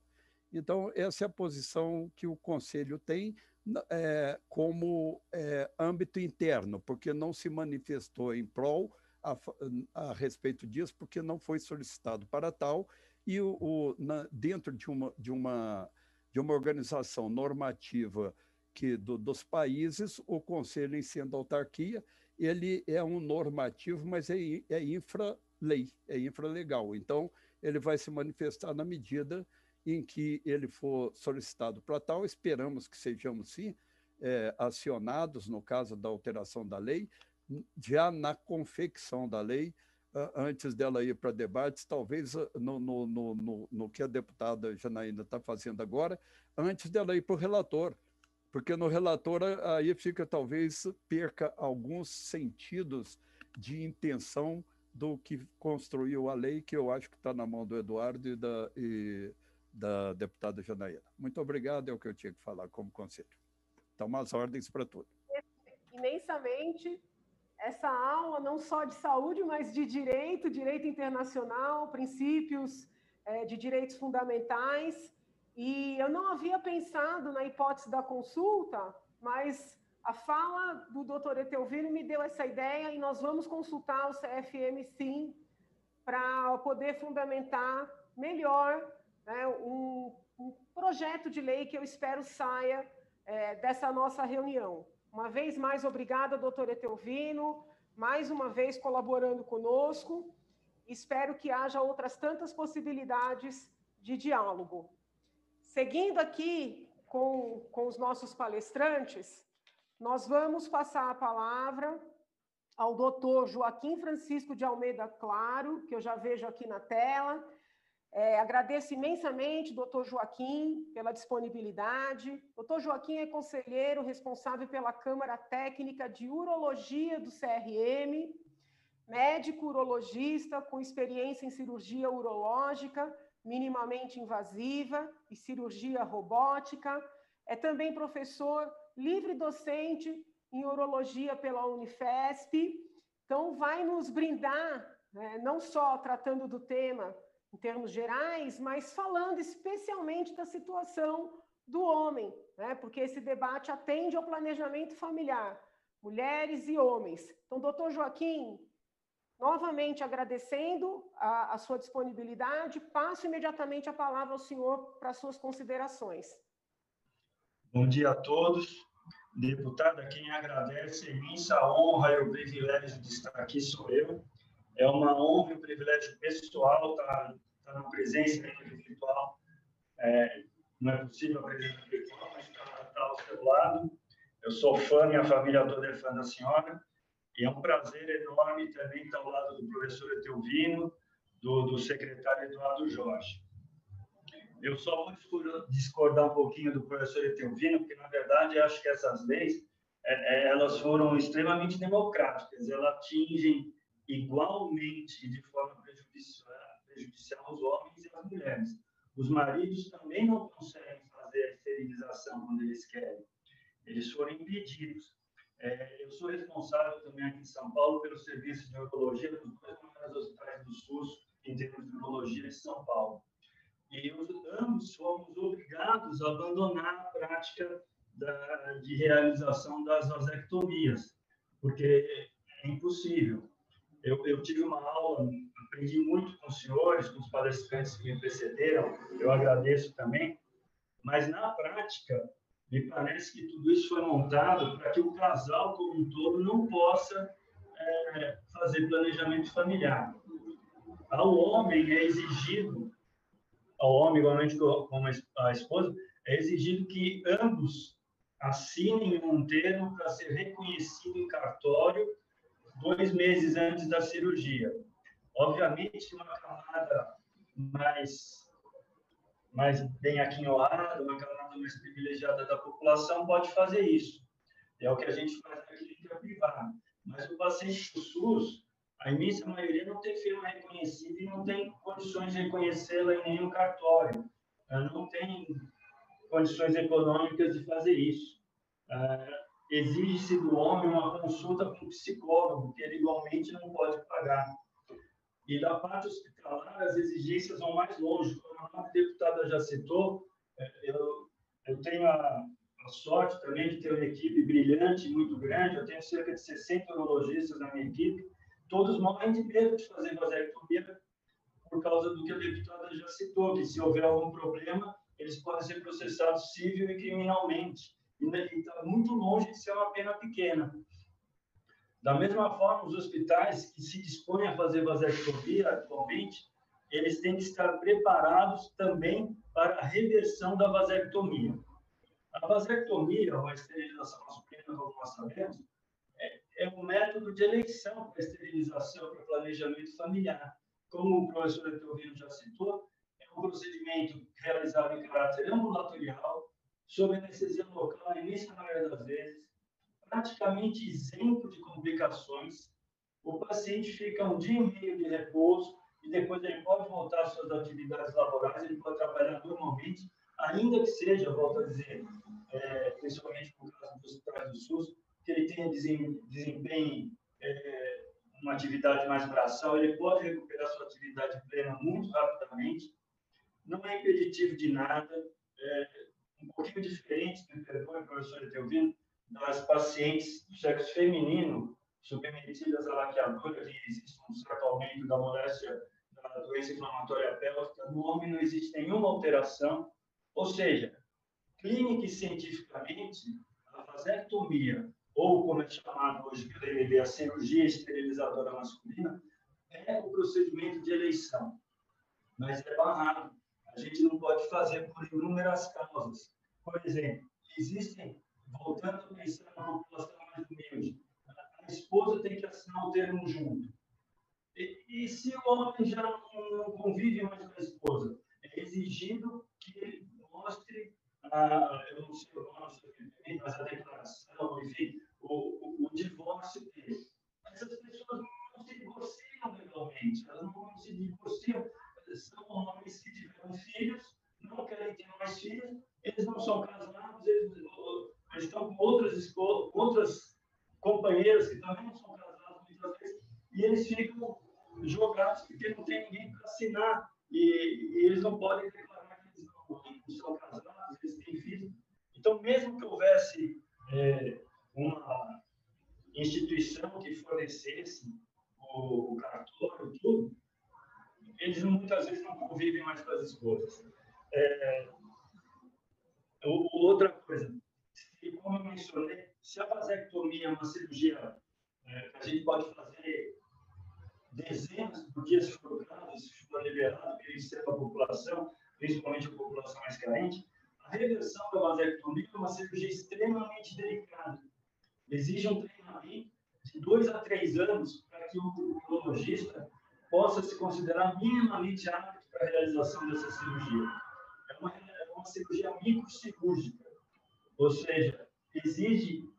Então, essa é a posição que o Conselho tem como âmbito interno, porque não se manifestou em prol a respeito disso, porque não foi solicitado para tal, e dentro de uma organização normativa dos países, o Conselho, em sendo autarquia, ele é um normativo, mas é infra-lei, é infralegal. Então, ele vai se manifestar na medida em que ele for solicitado para tal. Esperamos que sejamos, sim, acionados, no caso da alteração da lei, já na confecção da lei, antes dela ir para debates, talvez no que a deputada Janaína está fazendo agora, antes dela ir para o relator, porque no relator aí talvez perca alguns sentidos de intenção do que construiu a lei, que eu acho que está na mão do Eduardo e da deputada Janaína. Muito obrigado, é o que eu tinha que falar como conselho. Então, umas ordens para tudo. Imensamente, essa aula não só de saúde, mas de direito internacional, princípios de direitos fundamentais. E eu não havia pensado na hipótese da consulta, mas a fala do doutor Etelvino me deu essa ideia e nós vamos consultar o CFM, sim, para poder fundamentar melhor, né, um projeto de lei que eu espero saia dessa nossa reunião. Uma vez mais, obrigada, doutor Etelvino, mais uma vez colaborando conosco. Espero que haja outras tantas possibilidades de diálogo. Seguindo aqui com os nossos palestrantes, nós vamos passar a palavra ao doutor Joaquim Francisco de Almeida Claro, que eu já vejo aqui na tela. Agradeço imensamente, doutor Joaquim, pela disponibilidade. Doutor Joaquim é conselheiro responsável pela Câmara Técnica de Urologia do CRM, médico urologista com experiência em cirurgia urológica, minimamente invasiva e cirurgia robótica. É também professor livre docente em urologia pela Unifesp. Então, vai nos brindar, não só tratando do tema em termos gerais, mas falando especialmente da situação do homem, né? Porque esse debate atende ao planejamento familiar, mulheres e homens. Então, doutor Joaquim, novamente agradecendo a sua disponibilidade, passo imediatamente a palavra ao senhor para suas considerações. Bom dia a todos. Deputada, quem agradece, imensa honra e o privilégio de estar aqui sou eu. É uma honra e um privilégio pessoal estar na presença virtual. Não é possível a presença virtual, mas estar ao seu lado. Eu sou fã, minha família toda é fã da senhora. E é um prazer enorme também estar ao lado do professor Etelvino, do secretário Eduardo Jorge. Eu só vou discordar um pouquinho do professor Etelvino, porque, na verdade, acho que essas leis elas foram extremamente democráticas. Elas atingem igualmente, de forma prejudicial, os homens e as mulheres. Os maridos também não conseguem fazer a esterilização quando eles querem. Eles foram impedidos. Eu sou responsável também aqui em São Paulo pelo serviço de urologia dos dois maiores hospitais do SUS, em termos de urologia em São Paulo. E ambos fomos obrigados a abandonar a prática de realização das vasectomias, porque é impossível. Eu tive uma aula, aprendi muito com os senhores, com os palestrantes que me precederam, eu agradeço também, mas na prática, me parece que tudo isso foi montado para que o casal como um todo não possa fazer planejamento familiar. Ao homem é exigido, ao homem, igualmente como a esposa, é exigido que ambos assinem um termo para ser reconhecido em cartório 2 meses antes da cirurgia. Obviamente, uma camada mais bem aquinhoada, uma camada mais privilegiada da população pode fazer isso. É o que a gente faz na clínica privada. Mas o paciente do SUS, a imensa maioria não tem firma reconhecida e não tem condições de reconhecê-la em nenhum cartório. Não tem condições econômicas de fazer isso. Exige-se do homem uma consulta com um psicólogo, que ele igualmente não pode pagar. E da parte hospitalar, as exigências vão mais longe. Como a nossa deputada já citou, eu tenho a sorte também de ter uma equipe brilhante, muito grande. Eu tenho cerca de 60 urologistas na minha equipe. Todos morrem de medo de fazer vasectomia por causa do que a deputada já citou, que se houver algum problema, eles podem ser processados civil e criminalmente. E está muito longe de ser uma pena pequena. Da mesma forma, os hospitais que se dispõem a fazer vasectomia atualmente, eles têm que estar preparados também para a reversão da vasectomia. A vasectomia, ou a esterilização masculina, como nós sabemos, é um método de eleição para a esterilização, para o planejamento familiar. Como o professor Etelvino já citou, é um procedimento realizado em caráter ambulatorial, sob anestesia local, na imensa maioria das vezes, praticamente isento de complicações. O paciente fica 1 dia e meio de repouso e depois ele pode voltar às suas atividades laborais, ele pode trabalhar normalmente, ainda que seja, volto a dizer, principalmente no caso dos hospitais do SUS, que ele tenha desempenho uma atividade mais braçal, ele pode recuperar sua atividade plena muito rapidamente, não é impeditivo de nada, um pouquinho diferente, me perdoe, professor Etelvino, das pacientes do sexo feminino submetidas à laqueadura, que existe um certo aumento da moléstia da doença inflamatória pélvica. No homem não existe nenhuma alteração, ou seja, clínica e cientificamente, a vasectomia, ou como é chamado hoje pelo MB, a cirurgia esterilizadora masculina, é o procedimento de eleição, mas é barrado. A gente não pode fazer por inúmeras causas. Por exemplo, existem, voltando a pensar na população mais humilde, a esposa tem que assinar o termo junto. E se o homem já não convive mais com a esposa, é exigido que ele mostre, eu não sei o nome, mas a declaração, enfim, o divórcio dele. Essas pessoas não se divorciam legalmente, elas não se divorciam. São homens que tiveram filhos, não querem ter mais filhos, eles não são casados, eles estão com outras companheiras que também não são casadas muitas vezes, e eles ficam jogados porque não tem ninguém para assinar, e eles não podem declarar que eles não são casados, eles têm filhos. Então, mesmo que houvesse uma instituição que fornecesse o cartório e tudo, eles muitas vezes não convivem mais com as esposas. Outra coisa, como eu mencionei, se a vasectomia é uma cirurgia que a gente pode fazer dezenas por dia, se for o caso, se for liberado, que isso é para a população, principalmente a população mais carente, a reversão da vasectomia é uma cirurgia extremamente delicada. Exige um treinamento de 2 a 3 anos para que o urologista possa se considerar minimamente apto para a realização dessa cirurgia. É uma cirurgia microcirúrgica, ou seja, exige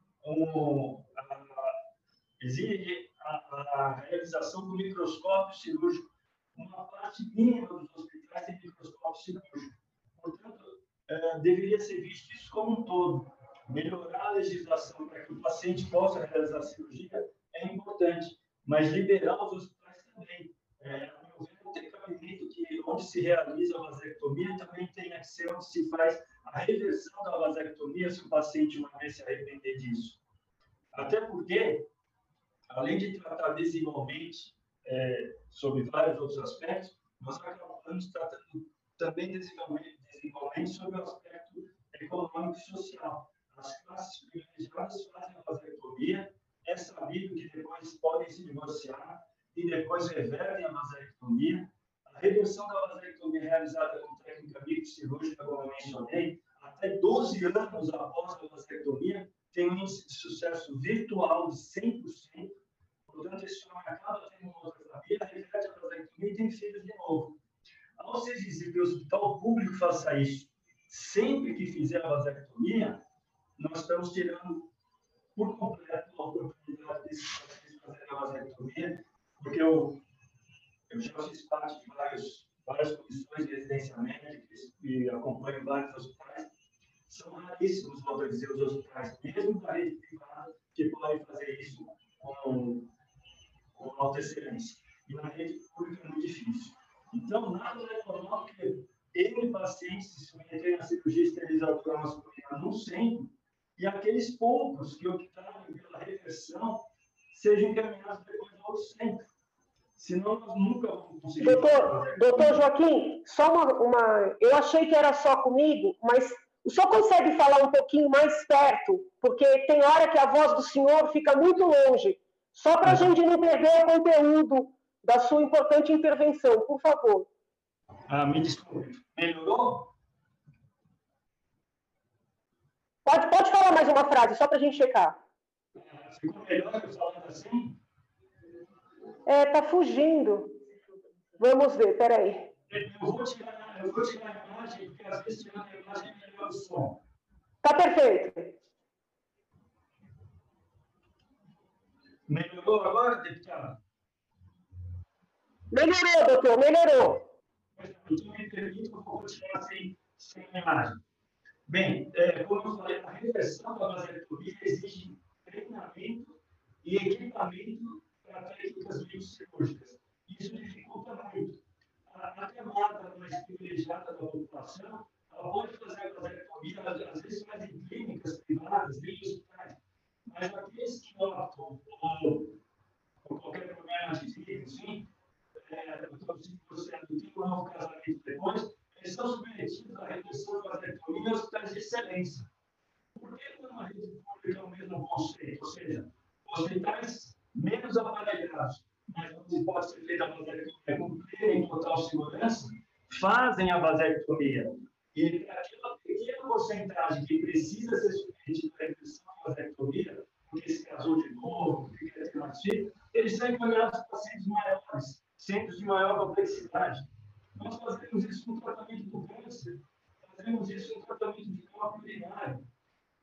a realização do microscópio cirúrgico. Uma parte mínima dos hospitais tem microscópio cirúrgico. Portanto, deveria ser visto isso como um todo. Melhorar a legislação para que o paciente possa realizar a cirurgia é importante, mas liberar os hospitais também. A meu ver, não tem cabimento que onde se realiza a vasectomia também tenha que ser onde se faz a reversão da vasectomia se o paciente uma vez se arrepender disso. Até porque, além de tratar desigualmente sobre vários outros aspectos, nós acabamos tratando também desigualmente sobre o aspecto econômico e social. As classes privilegiadas fazem a vasectomia, é sabido que depois podem se divorciar e depois revertem a vasectomia. A reversão da vasectomia realizada com técnica microcirúrgica, como eu mencionei, até 12 anos após a vasectomia, tem um índice de sucesso virtual de 100%. Portanto, esse homem acaba tendo uma outra família, reverte a vasectomia e tem filhos de novo. Ao se dizer que o hospital público faça isso sempre que fizer a vasectomia, nós estamos tirando por completo a oportunidade desses pacientes fazerem a vasectomia, porque eu já fiz parte de várias comissões de residência médica e acompanho vários hospitais. São raríssimos, vou dizer, os hospitais, mesmo da rede privada, que podem fazer isso com alta excelência. e na rede pública é muito difícil. Então, nada é normal que N pacientes se submeterem à cirurgia esterilizadora masculina no centro e aqueles poucos que optarem pela reversão sejam encaminhados depois ao outro centro. Senão, nós nunca vamos conseguir. Doutor Joaquim, só uma. Eu achei que era só comigo, mas o senhor consegue falar um pouquinho mais perto? Porque tem hora que a voz do senhor fica muito longe. Só para a gente não perder o conteúdo da sua importante intervenção, por favor. Me desculpe. Melhorou? Pode falar mais uma frase, só para a gente checar. Ficou melhor eu falando assim? Tá fugindo. Vamos ver, peraí. Eu vou tirar a imagem, porque às vezes tirando a imagem melhora o som. Tá perfeito. Melhorou agora, deputado? Melhorou, doutor, melhorou. Então, me permite que eu vou tirar sem imagem. Bem, como eu falei, a reversão da vasectomia exige treinamento e equipamento para técnicas biocirúrgicas. Isso dificulta muito. A camada mais privilegiada da população, ela pode fazer a vasectomia, às vezes mais em clínicas privadas, dentro de hospitais, mas aqueles que optam por qualquer problema de vida, assim, você tem um novo casamento depois, eles são submetidos à redução da vasectomia em hospitais de excelência. Por que não na rede pública é o mesmo conceito? Ou seja, hospitais menos aparelhados, mas onde pode ser feita a vasectomia com plena e total segurança, fazem a vasectomia. E para aquela pequena porcentagem que precisa ser submetida à redução da vasectomia, porque se casou de novo, porque quer ter mais filhos, eles são encaminhados para centros maiores, centros de maior complexidade. Nós fazemos isso no tratamento do câncer, fazemos isso no tratamento de cálculo urinário.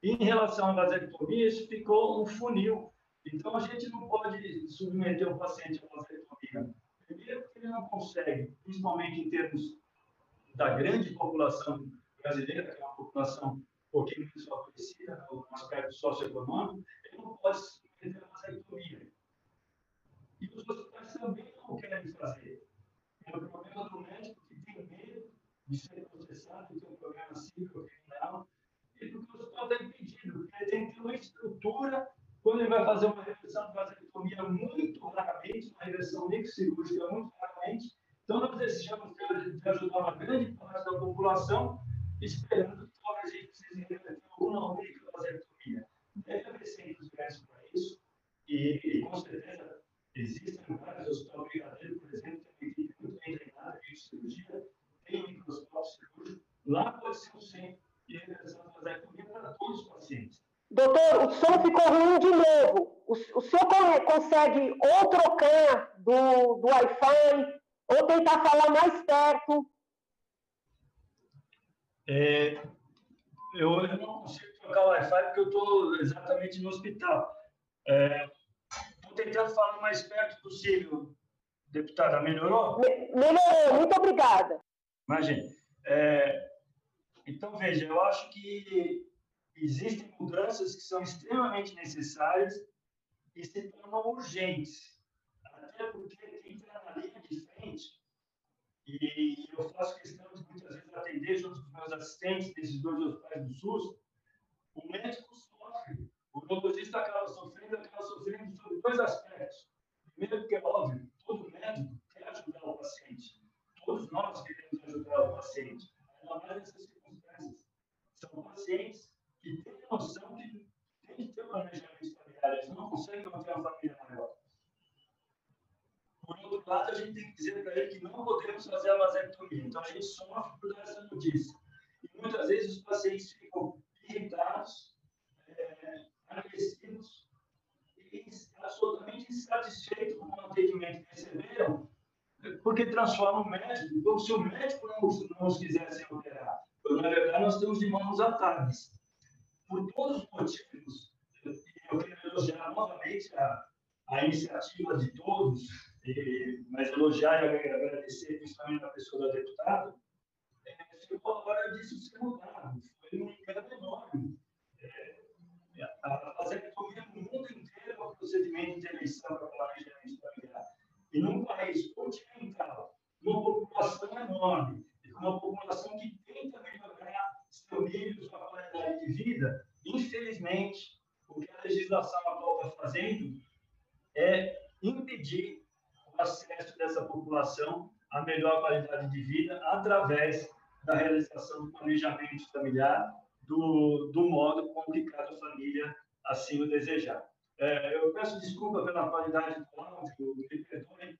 Em relação à vasectomia, isso ficou um funil. Então, a gente não pode submeter o paciente à vasectomia. Primeiro, porque ele não consegue, principalmente em termos da grande população brasileira, que é uma população um pouquinho menos favorecida, no aspecto socioeconômico, ele não pode submeter à vasectomia. E os hospitais também não querem fazer. É o problema do médico que tem medo de ser processado, de ter um problema civil criminal, e porque o hospital está impedido, porque ele tem que ter uma estrutura, quando ele vai fazer uma reversão de vasectomia muito raramente, uma reversão microcirúrgica muito raramente. Então, nós desejamos de ajudar uma grande parte da população, esperando que talvez a gente precise reverter uma única vasectomia. Deve haver centros grandes para isso, e com certeza existem vários hospitais brigadeiros, por exemplo, tem uma equipe muito bem treinada de cirurgia, tem um microscópio cirúrgico, lá pode ser um centro de reversão de vasectomia para todos os pacientes. Doutor, o som ficou ruim de novo. O senhor consegue ou trocar do Wi-Fi, ou tentar falar mais perto? Eu não consigo trocar o Wi-Fi porque eu estou exatamente no hospital. Estou tentando falar o mais perto possível. Deputada, melhorou? Melhorou, muito obrigada. Imagina. Então, veja, eu acho que existem mudanças que são extremamente necessárias e se tornam urgentes. Até porque quem está na linha de frente, e eu faço questão de muitas vezes atender junto com os meus assistentes desses dois hospitais do SUS, o médico sofre, o urologista acaba sofrendo sobre dois aspectos. Primeiro, porque é óbvio, todo médico quer ajudar o paciente. Todos nós queremos ajudar o paciente. Ainda mais nessas circunstâncias. São pacientes que têm a noção que tem que ter um planejamento familiar. Eles não conseguem manter uma família maior. Por outro lado, a gente tem que dizer para ele que não podemos fazer a vasectomia. Então, a gente sofre por dar essa notícia. E muitas vezes os pacientes ficam irritados, agressivos e absolutamente insatisfeitos com o atendimento que receberam, porque transforma o médico, como se o médico não os quisesse operar. Então, na verdade, nós estamos de mãos atadas. Por todos os motivos, eu quero elogiar novamente a iniciativa de todos, mas elogiar e agradecer principalmente a pessoa da deputada, chegou a hora disso ser mudado. Foi um engano enorme. A vasectomia no mundo inteiro é um procedimento de intervenção para planejamento familiar. E num país infelizmente, o que a legislação atual está fazendo é impedir o acesso dessa população à melhor qualidade de vida através da realização do planejamento familiar, do modo com que cada família assim o desejar. Eu peço desculpa pela qualidade do áudio, me perdoem,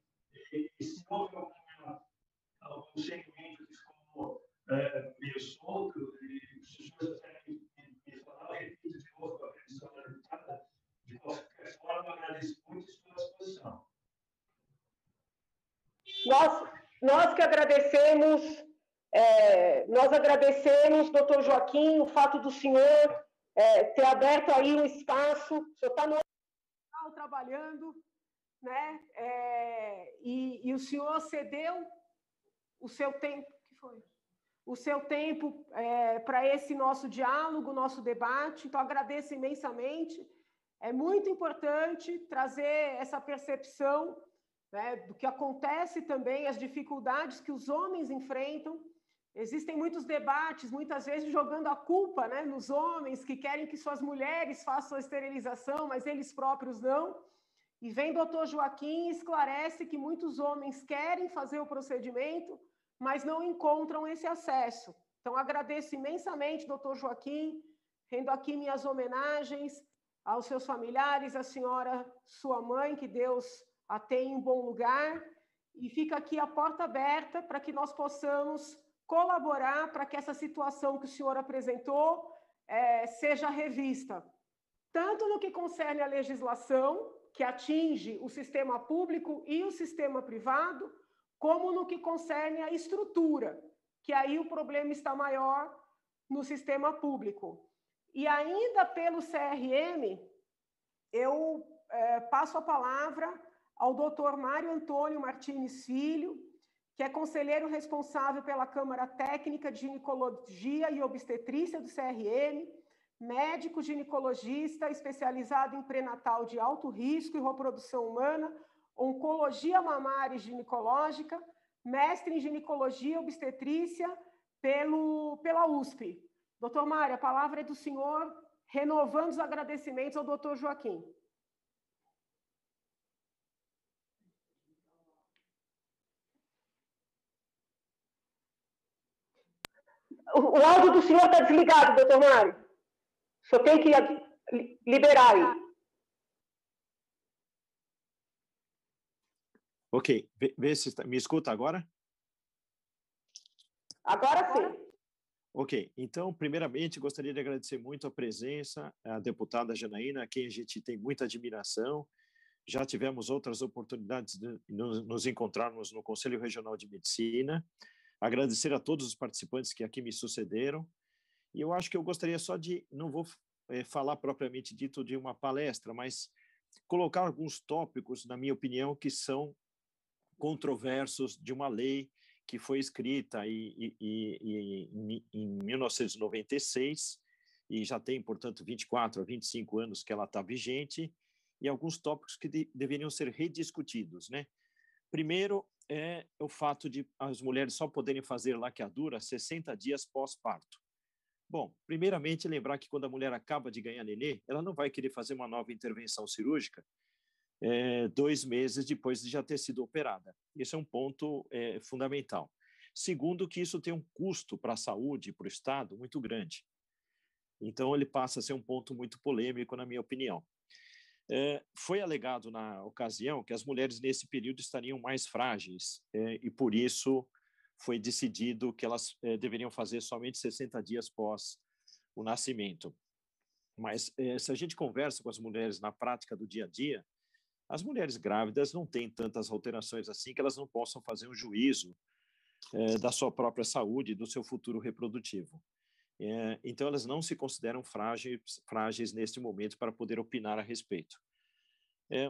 e se houve algum segmento que ficou meio solto, e se os senhores quiserem me falar, eu repito de novo para a previsão da deputada. De qualquer forma, eu agradeço muito a sua disposição. Nós que agradecemos, nós agradecemos, doutor Joaquim, o fato do senhor ter aberto aí um espaço, o senhor está no hospital trabalhando, né? E o senhor cedeu o seu tempo, que foi? O seu tempo para esse nosso diálogo, nosso debate, então agradeço imensamente. É muito importante trazer essa percepção, né, do que acontece também, as dificuldades que os homens enfrentam. Existem muitos debates, muitas vezes jogando a culpa, né, nos homens que querem que suas mulheres façam a esterilização, mas eles próprios não. E vem o doutor Joaquim e esclarece que muitos homens querem fazer o procedimento, mas não encontram esse acesso. Então, agradeço imensamente, doutor Joaquim, rendo aqui minhas homenagens aos seus familiares, à senhora, sua mãe, que Deus a tenha em bom lugar, e fica aqui a porta aberta para que nós possamos colaborar para que essa situação que o senhor apresentou seja revista, tanto no que concerne a legislação, que atinge o sistema público e o sistema privado, como no que concerne a estrutura, que aí o problema está maior no sistema público. E ainda pelo CRM, eu passo a palavra ao doutor Mário Antônio Martins Filho, que é conselheiro responsável pela Câmara Técnica de Ginecologia e Obstetrícia do CRM, médico ginecologista especializado em pré-natal de alto risco e reprodução humana, oncologia mamária e ginecológica, mestre em ginecologia e obstetrícia pela USP. Doutor Mário, a palavra é do senhor, renovando os agradecimentos ao doutor Joaquim. O áudio do senhor está desligado, doutor Mário. O senhor tem que liberar aí. Ok, vê se me escuta agora? Agora sim. Ok, então, primeiramente, gostaria de agradecer muito a presença da deputada Janaína, a quem a gente tem muita admiração. Já tivemos outras oportunidades de nos encontrarmos no Conselho Regional de Medicina. Agradecer a todos os participantes que aqui me sucederam. E eu acho que eu gostaria só de, não vou falar propriamente dito de uma palestra, mas colocar alguns tópicos, na minha opinião, que são controversos de uma lei que foi escrita em 1996 e já tem, portanto, 24 a 25 anos que ela está vigente, e alguns tópicos que deveriam ser rediscutidos, né? Primeiro é o fato de as mulheres só poderem fazer laqueadura 60 dias pós-parto. Bom, primeiramente, lembrar que quando a mulher acaba de ganhar nenê, ela não vai querer fazer uma nova intervenção cirúrgica 2 meses depois de já ter sido operada. Esse é um ponto fundamental. Segundo, que isso tem um custo para a saúde e para o Estado muito grande. Então, ele passa a ser um ponto muito polêmico, na minha opinião. Foi alegado na ocasião que as mulheres nesse período estariam mais frágeis e, por isso, foi decidido que elas deveriam fazer somente 60 dias pós o nascimento. Mas, se a gente conversa com as mulheres na prática do dia a dia, as mulheres grávidas não têm tantas alterações assim que elas não possam fazer um juízo da sua própria saúde e do seu futuro reprodutivo. Então, elas não se consideram frágeis neste momento para poder opinar a respeito.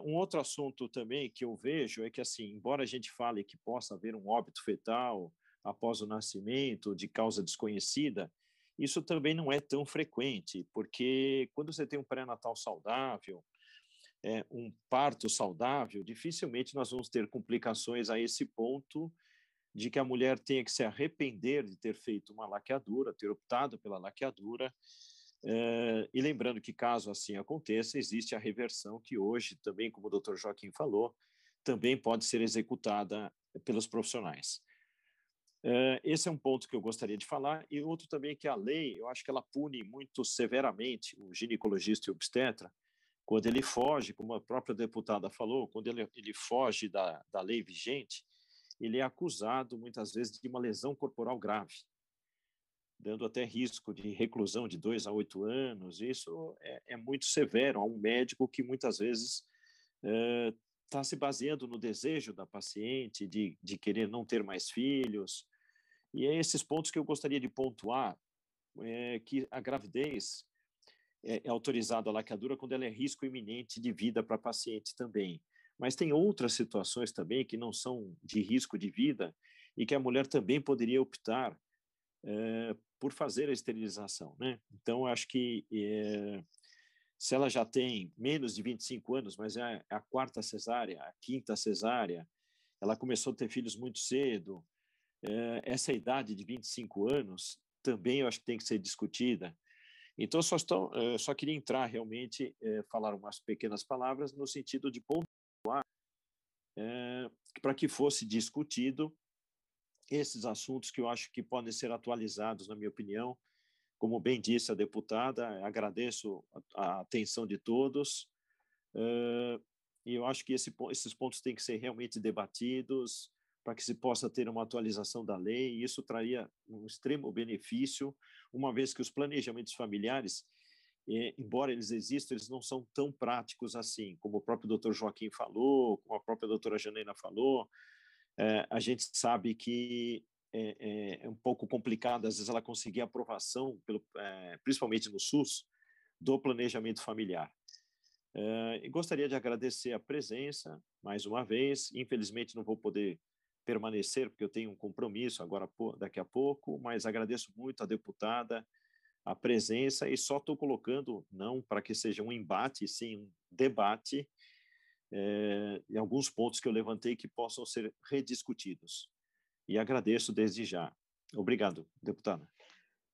Um outro assunto também que eu vejo é que, assim, embora a gente fale que possa haver um óbito fetal após o nascimento de causa desconhecida, isso também não é tão frequente, porque quando você tem um pré-natal saudável, um parto saudável, dificilmente nós vamos ter complicações a esse ponto de que a mulher tenha que se arrepender de ter feito uma laqueadura, ter optado pela laqueadura, E lembrando que, caso assim aconteça, existe a reversão que hoje, também, como o Dr. Joaquim falou, também pode ser executada pelos profissionais. Esse é um ponto que eu gostaria de falar. E outro também é que a lei, eu acho que ela pune muito severamente o ginecologista e obstetra quando ele foge, como a própria deputada falou, quando ele foge da lei vigente, ele é acusado, muitas vezes, de uma lesão corporal grave, dando até risco de reclusão de 2 a 8 anos. Isso é muito severo a um médico que, muitas vezes, está se baseando no desejo da paciente de querer não ter mais filhos. E é esses pontos que eu gostaria de pontuar, que a gravidez é autorizada a laqueadura quando ela é risco iminente de vida para a paciente também. Mas tem outras situações também que não são de risco de vida e que a mulher também poderia optar por fazer a esterilização, né? Então, eu acho que se ela já tem menos de 25 anos, mas é a 4ª cesárea, a 5ª cesárea, ela começou a ter filhos muito cedo, essa idade de 25 anos também eu acho que tem que ser discutida. Então, só queria entrar realmente, falar umas pequenas palavras no sentido de pontuar para que fosse discutido esses assuntos que eu acho que podem ser atualizados, na minha opinião. Como bem disse a deputada, agradeço a atenção de todos, e eu acho que esses pontos têm que ser realmente debatidos para que se possa ter uma atualização da lei, e isso traria um extremo benefício, uma vez que os planejamentos familiares, embora eles existam, eles não são tão práticos assim, como o próprio Dr. Joaquim falou, como a própria doutora Janaína falou. A gente sabe que é um pouco complicado, às vezes, ela conseguir aprovação, principalmente no SUS, do planejamento familiar. E gostaria de agradecer a presença, mais uma vez. Infelizmente, não vou poder permanecer, porque eu tenho um compromisso daqui a pouco, mas agradeço muito a deputada, a presença, e só estou colocando, não para que seja um embate, sim um debate, em alguns pontos que eu levantei que possam ser rediscutidos. E agradeço desde já. Obrigado, deputada.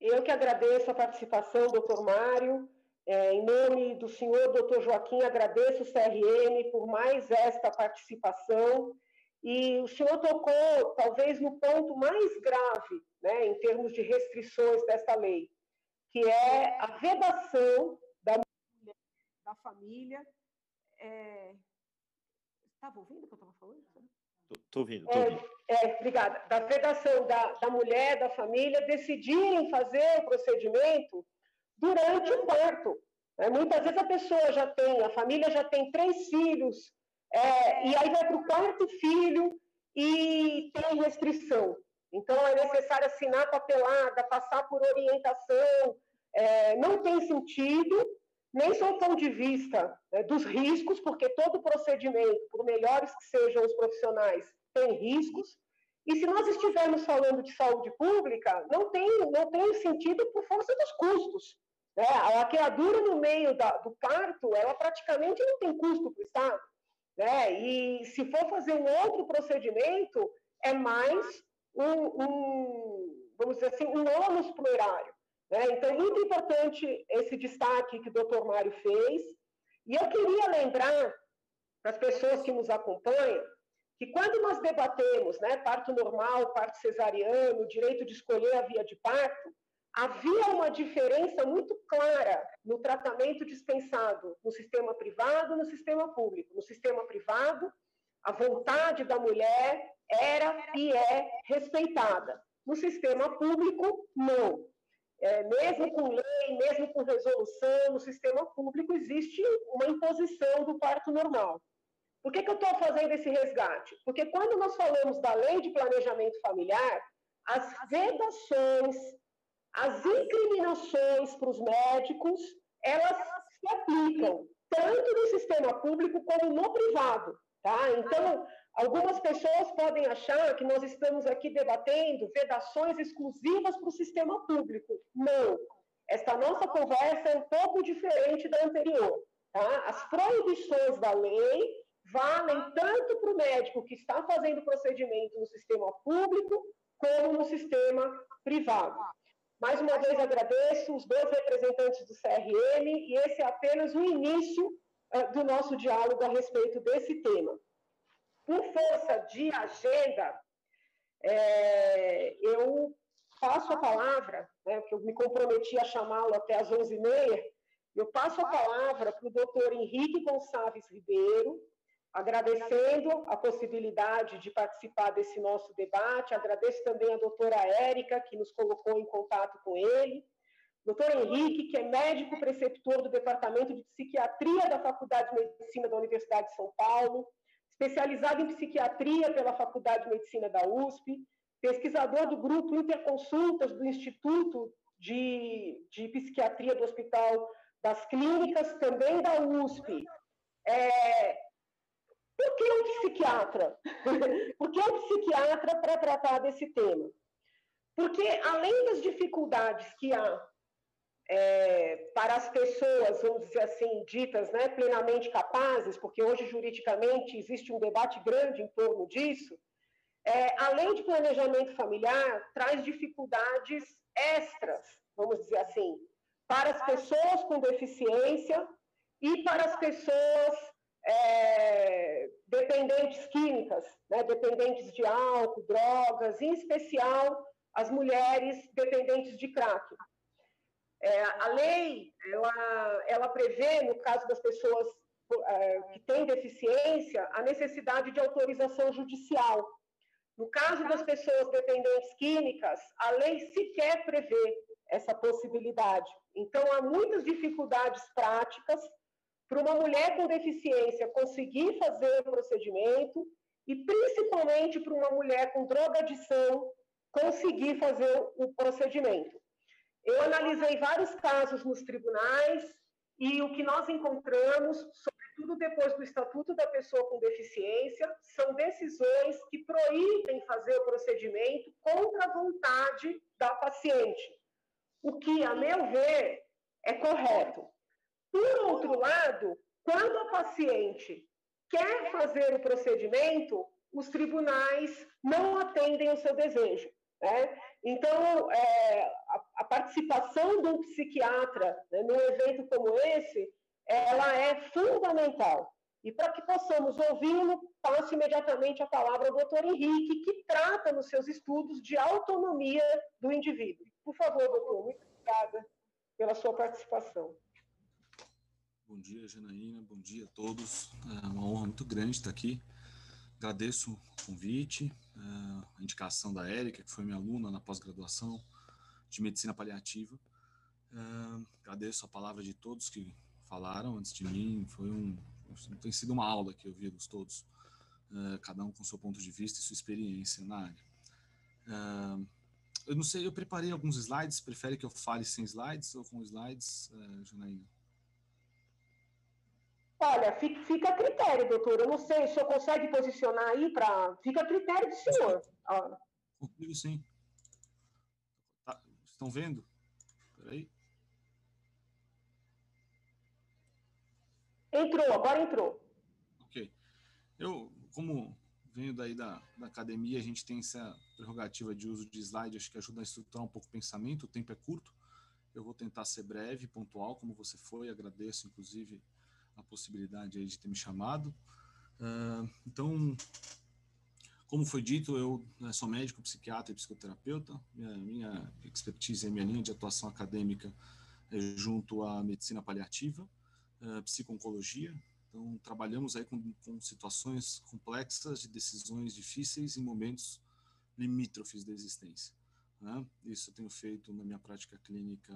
Eu que agradeço a participação, doutor Mário. Em nome do senhor, doutor Joaquim, agradeço o CRM por mais esta participação. E o senhor tocou, talvez, no ponto mais grave, né, em termos de restrições desta lei, que é a vedação da família. Estava ouvindo o que eu estava falando? Estou ouvindo. Obrigada. Da vedação da mulher, da família, decidirem fazer o procedimento durante o parto. Muitas vezes a família já tem 3 filhos, e aí vai para o 4º filho e tem restrição. Então, é necessário assinar papelada, passar por orientação. Não tem sentido, nem sob o ponto de vista dos riscos, porque todo procedimento, por melhores que sejam os profissionais, tem riscos. E se nós estivermos falando de saúde pública, não tem sentido por força dos custos. A laqueadura no meio do parto, ela praticamente não tem custo para o Estado. E se for fazer um outro procedimento, é mais vamos dizer assim, um ônus para o erário. Então, é muito importante esse destaque que o doutor Mário fez. E eu queria lembrar para as pessoas que nos acompanham que quando nós debatemos parto normal, parto cesariano, direito de escolher a via de parto, havia uma diferença muito clara no tratamento dispensado no sistema privado e no sistema público. No sistema privado, a vontade da mulher era e é respeitada. No sistema público, não. Mesmo com lei, mesmo com resolução, no sistema público existe uma imposição do parto normal. Por que eu estou fazendo esse resgate? Porque quando nós falamos da lei de planejamento familiar, as vedações, as incriminações para os médicos, elas se aplicam tanto no sistema público como no privado. Então, algumas pessoas podem achar que nós estamos aqui debatendo vedações exclusivas para o sistema público. Não. Esta nossa conversa é um pouco diferente da anterior. As proibições da lei valem tanto para o médico que está fazendo procedimento no sistema público como no sistema privado. Mais uma vez agradeço os dois representantes do CRM e esse é apenas o início do nosso diálogo a respeito desse tema. Por força de agenda, eu passo a palavra, né, que eu me comprometi a chamá-lo até às 11h30, eu passo a palavra para o doutor Henrique Gonçalves Ribeiro, agradecendo a possibilidade de participar desse nosso debate, agradeço também a doutora Érica, que nos colocou em contato com ele, doutor Henrique, que é médico preceptor do Departamento de Psiquiatria da Faculdade de Medicina da Universidade de São Paulo, especializado em psiquiatria pela Faculdade de Medicina da USP, pesquisador do grupo Interconsultas do Instituto de Psiquiatria do Hospital das Clínicas, também da USP. Por que um psiquiatra? Por que um psiquiatra para tratar desse tema? Porque, além das dificuldades que há para as pessoas, vamos dizer assim, ditas, né, plenamente capazes, porque hoje, juridicamente, existe um debate grande em torno disso, além de planejamento familiar, traz dificuldades extras, vamos dizer assim, para as pessoas com deficiência e para as pessoas dependentes químicas, né, dependentes de álcool, drogas, em especial as mulheres dependentes de crack. A lei, ela prevê, no caso das pessoas que têm deficiência, a necessidade de autorização judicial. No caso das pessoas dependentes químicas, a lei sequer prevê essa possibilidade. Então, há muitas dificuldades práticas para uma mulher com deficiência conseguir fazer o procedimento e, principalmente, para uma mulher com drogadição conseguir fazer o procedimento. Eu analisei vários casos nos tribunais e o que nós encontramos, sobretudo depois do Estatuto da Pessoa com Deficiência, são decisões que proíbem fazer o procedimento contra a vontade da paciente, o que, a meu ver, é correto. Por outro lado, quando a paciente quer fazer o procedimento, os tribunais não atendem o seu desejo, né? Então, a participação de um psiquiatra, né, num evento como esse, ela é fundamental. E para que possamos ouvi-lo, passo imediatamente a palavra ao doutor Henrique, que trata nos seus estudos de autonomia do indivíduo. Por favor, doutor, muito obrigada pela sua participação. Bom dia, Janaína, bom dia a todos. É uma honra muito grande estar aqui. Agradeço o convite, a indicação da Érica, que foi minha aluna na pós-graduação de Medicina Paliativa. Agradeço a palavra de todos que falaram antes de mim. Tem sido uma aula que eu vi dos todos, cada um com seu ponto de vista e sua experiência na área. Eu não sei, eu preparei alguns slides. Prefere que eu fale sem slides ou com slides, Janaína? Olha, fica a critério, doutor. Eu não sei, o senhor consegue posicionar aí para... Fica a critério do senhor. Consigo, sim. Tá, estão vendo? Espera aí. Agora entrou. Ok. Eu, como venho daí da academia, a gente tem essa prerrogativa de uso de slide, acho que ajuda a estruturar um pouco o pensamento, o tempo é curto. Eu vou tentar ser breve, pontual, como você foi, agradeço, inclusive, a possibilidade aí de ter me chamado. Então, como foi dito, eu sou médico, psiquiatra e psicoterapeuta. Minha expertise, minha linha de atuação acadêmica é junto à medicina paliativa, psico-oncologia. Então, trabalhamos aí com situações complexas de decisões difíceis em momentos limítrofes da existência. Isso eu tenho feito na minha prática clínica,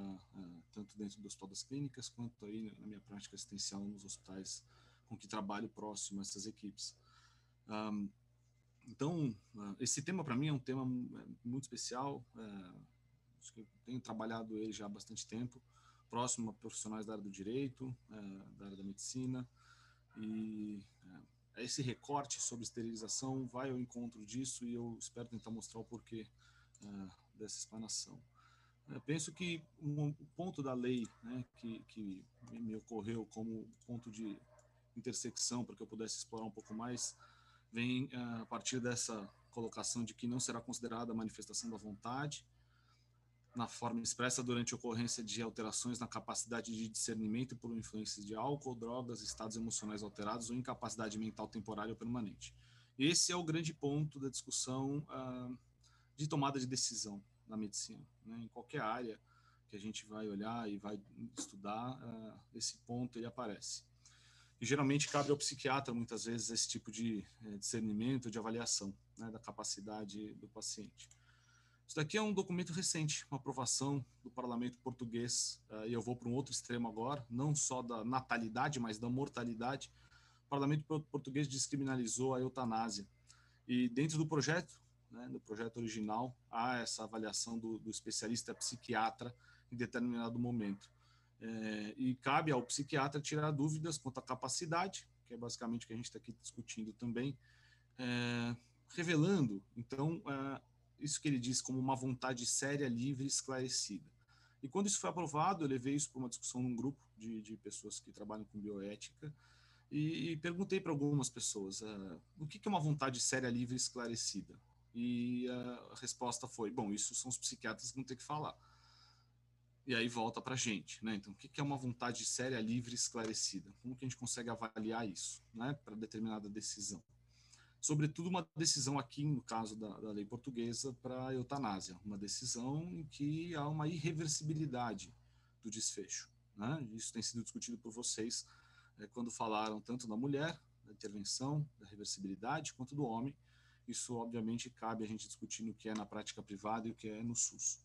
tanto dentro do Hospital das Clínicas, quanto aí na minha prática assistencial nos hospitais com que trabalho próximo a essas equipes. Então, esse tema para mim é um tema muito especial, acho que eu tenho trabalhado ele já há bastante tempo, próximo a profissionais da área do direito, da área da medicina, e esse recorte sobre esterilização vai ao encontro disso e eu espero tentar mostrar o porquê dessa explanação. Penso que um ponto da lei, né, que me ocorreu como ponto de intersecção para que eu pudesse explorar um pouco mais, vem a partir dessa colocação de que não será considerada a manifestação da vontade na forma expressa durante a ocorrência de alterações na capacidade de discernimento por influências de álcool, drogas, estados emocionais alterados ou incapacidade mental temporária ou permanente. Esse é o grande ponto da discussão de tomada de decisão na medicina, né? Em qualquer área que a gente vai olhar e vai estudar, esse ponto ele aparece. E geralmente cabe ao psiquiatra, muitas vezes, esse tipo de discernimento, de avaliação, né, da capacidade do paciente. Isso daqui é um documento recente, uma aprovação do parlamento português, e eu vou para um outro extremo agora, não só da natalidade, mas da mortalidade. O parlamento português descriminalizou a eutanásia. E dentro do projeto, né, do projeto original, há essa avaliação do especialista psiquiatra em determinado momento. E cabe ao psiquiatra tirar dúvidas quanto à capacidade, que é basicamente o que a gente está aqui discutindo também, revelando, então, isso que ele diz como uma vontade séria, livre e esclarecida. E quando isso foi aprovado, eu levei isso para uma discussão num grupo de pessoas que trabalham com bioética e perguntei para algumas pessoas o que é uma vontade séria, livre e esclarecida. E a resposta foi, bom, isso são os psiquiatras que vão ter que falar. E aí volta para a gente, né? Então, o que é uma vontade séria, livre e esclarecida? Como que a gente consegue avaliar isso, né, para determinada decisão? Sobretudo uma decisão aqui, no caso da lei portuguesa, para a eutanásia, uma decisão em que há uma irreversibilidade do desfecho, né? Isso tem sido discutido por vocês quando falaram tanto da mulher, da intervenção, da reversibilidade, quanto do homem. Isso, obviamente, cabe a gente discutir no que é na prática privada e o que é no SUS.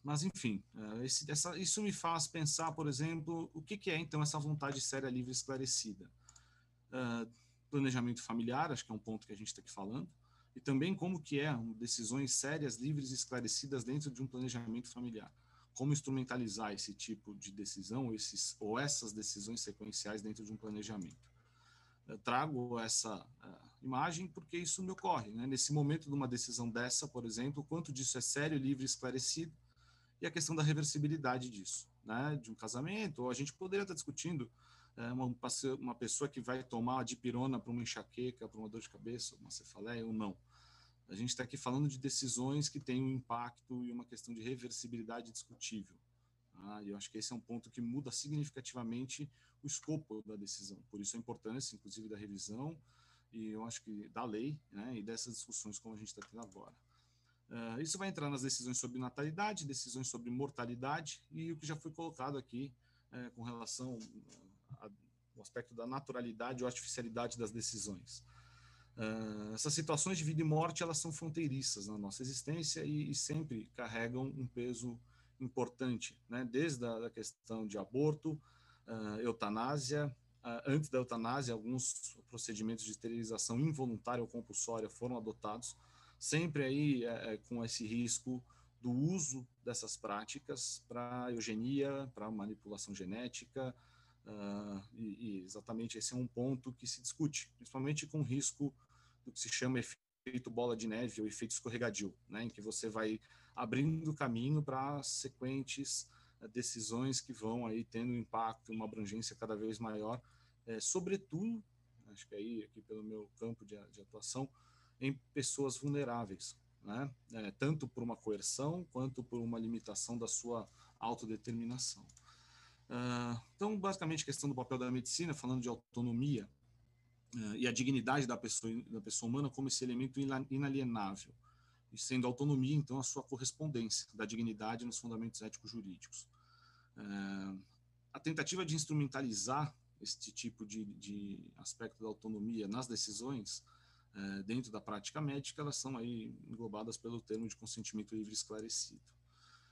Mas, enfim, isso me faz pensar, por exemplo, o que é, então, essa vontade séria, livre e esclarecida. Planejamento familiar, acho que é um ponto que a gente está aqui falando, e também como que decisões sérias, livres e esclarecidas dentro de um planejamento familiar. Como instrumentalizar esse tipo de decisão, ou essas decisões sequenciais dentro de um planejamento. Eu trago essa imagem porque isso me ocorre, né? Nesse momento de uma decisão dessa, por exemplo, quanto disso é sério, livre e esclarecido, e a questão da reversibilidade disso, né? De um casamento, ou a gente poderia estar discutindo uma pessoa que vai tomar dipirona para uma enxaqueca, para uma dor de cabeça, uma cefaleia ou não. A gente está aqui falando de decisões que têm um impacto e uma questão de reversibilidade discutível. E eu acho que esse é um ponto que muda significativamente o escopo da decisão. Por isso a importância, inclusive, da revisão e eu acho que da lei, né, e dessas discussões como a gente está tendo agora. Isso vai entrar nas decisões sobre natalidade, decisões sobre mortalidade e o que já foi colocado aqui com relação ao aspecto da naturalidade ou artificialidade das decisões. Essas situações de vida e morte, elas são fronteiriças na nossa existência e sempre carregam um peso importante, né? Desde a questão de aborto, eutanásia, antes da eutanásia, alguns procedimentos de esterilização involuntária ou compulsória foram adotados, sempre aí com esse risco do uso dessas práticas para eugenia, para manipulação genética, e exatamente esse é um ponto que se discute, principalmente com risco do que se chama efeito bola de neve ou efeito escorregadio, né, em que você vai abrindo caminho para sequentes decisões que vão aí tendo impacto, uma abrangência cada vez maior, sobretudo, acho que aí aqui pelo meu campo de atuação, em pessoas vulneráveis, né, tanto por uma coerção quanto por uma limitação da sua autodeterminação. Então, basicamente, a questão do papel da medicina, falando de autonomia e a dignidade da pessoa humana como esse elemento inalienável, e sendo a autonomia, então, a sua correspondência da dignidade nos fundamentos éticos-jurídicos. A tentativa de instrumentalizar este tipo de aspecto da autonomia nas decisões dentro da prática médica, elas são aí englobadas pelo termo de consentimento livre e esclarecido.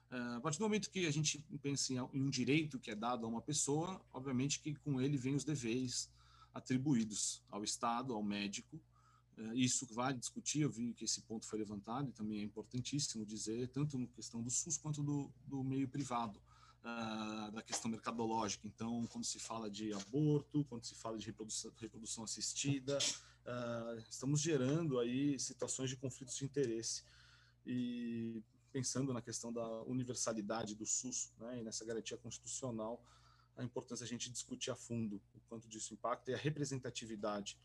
A partir do momento que a gente pensa em um direito que é dado a uma pessoa, obviamente que com ele vem os deveres atribuídos ao Estado, ao médico. Isso vai discutir, eu vi que esse ponto foi levantado, e também é importantíssimo dizer, tanto na questão do SUS quanto do meio privado, da questão mercadológica. Então, quando se fala de aborto, quando se fala de reprodução assistida, estamos gerando aí situações de conflitos de interesse. E pensando na questão da universalidade do SUS, né, e nessa garantia constitucional, a importância a gente discutir a fundo o quanto disso impacta e a representatividade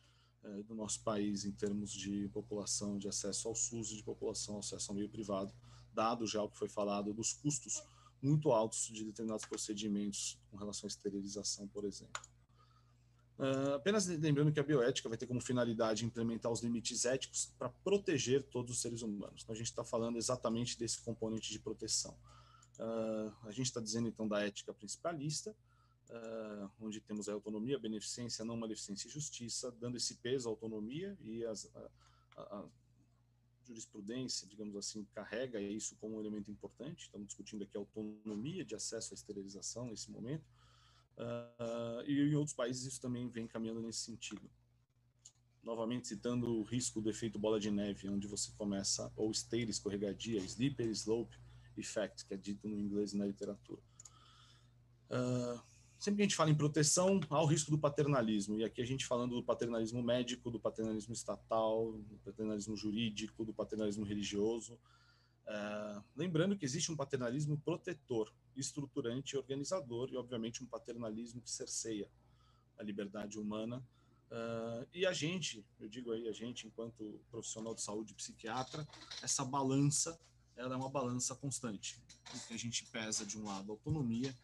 do nosso país em termos de população de acesso ao SUS e de população ao acesso ao meio privado dado já o que foi falado dos custos muito altos de determinados procedimentos com relação à esterilização, por exemplo. Apenas lembrando que a bioética vai ter como finalidade implementar os limites éticos para proteger todos os seres humanos. Então, a gente está falando exatamente desse componente de proteção. A gente está dizendo, então, da ética principalista, onde temos a autonomia, a beneficência, a não maleficência e justiça, dando esse peso à autonomia, e a jurisprudência, digamos assim, carrega isso como um elemento importante. Estamos discutindo aqui a autonomia de acesso à esterilização nesse momento, e em outros países isso também vem caminhando nesse sentido. Novamente citando o risco do efeito bola de neve, onde você começa, ou esteira escorregadia, slippery slope effect, que é dito no inglês e na literatura. Sempre que a gente fala em proteção, há o risco do paternalismo, e aqui a gente falando do paternalismo médico, do paternalismo estatal, do paternalismo jurídico, do paternalismo religioso. Lembrando que existe um paternalismo protetor, estruturante e organizador, e obviamente um paternalismo que cerceia a liberdade humana. E a gente, eu digo aí a gente enquanto profissional de saúde, psiquiatra, essa balança, ela é uma balança constante, porque a gente pesa de um lado a autonomia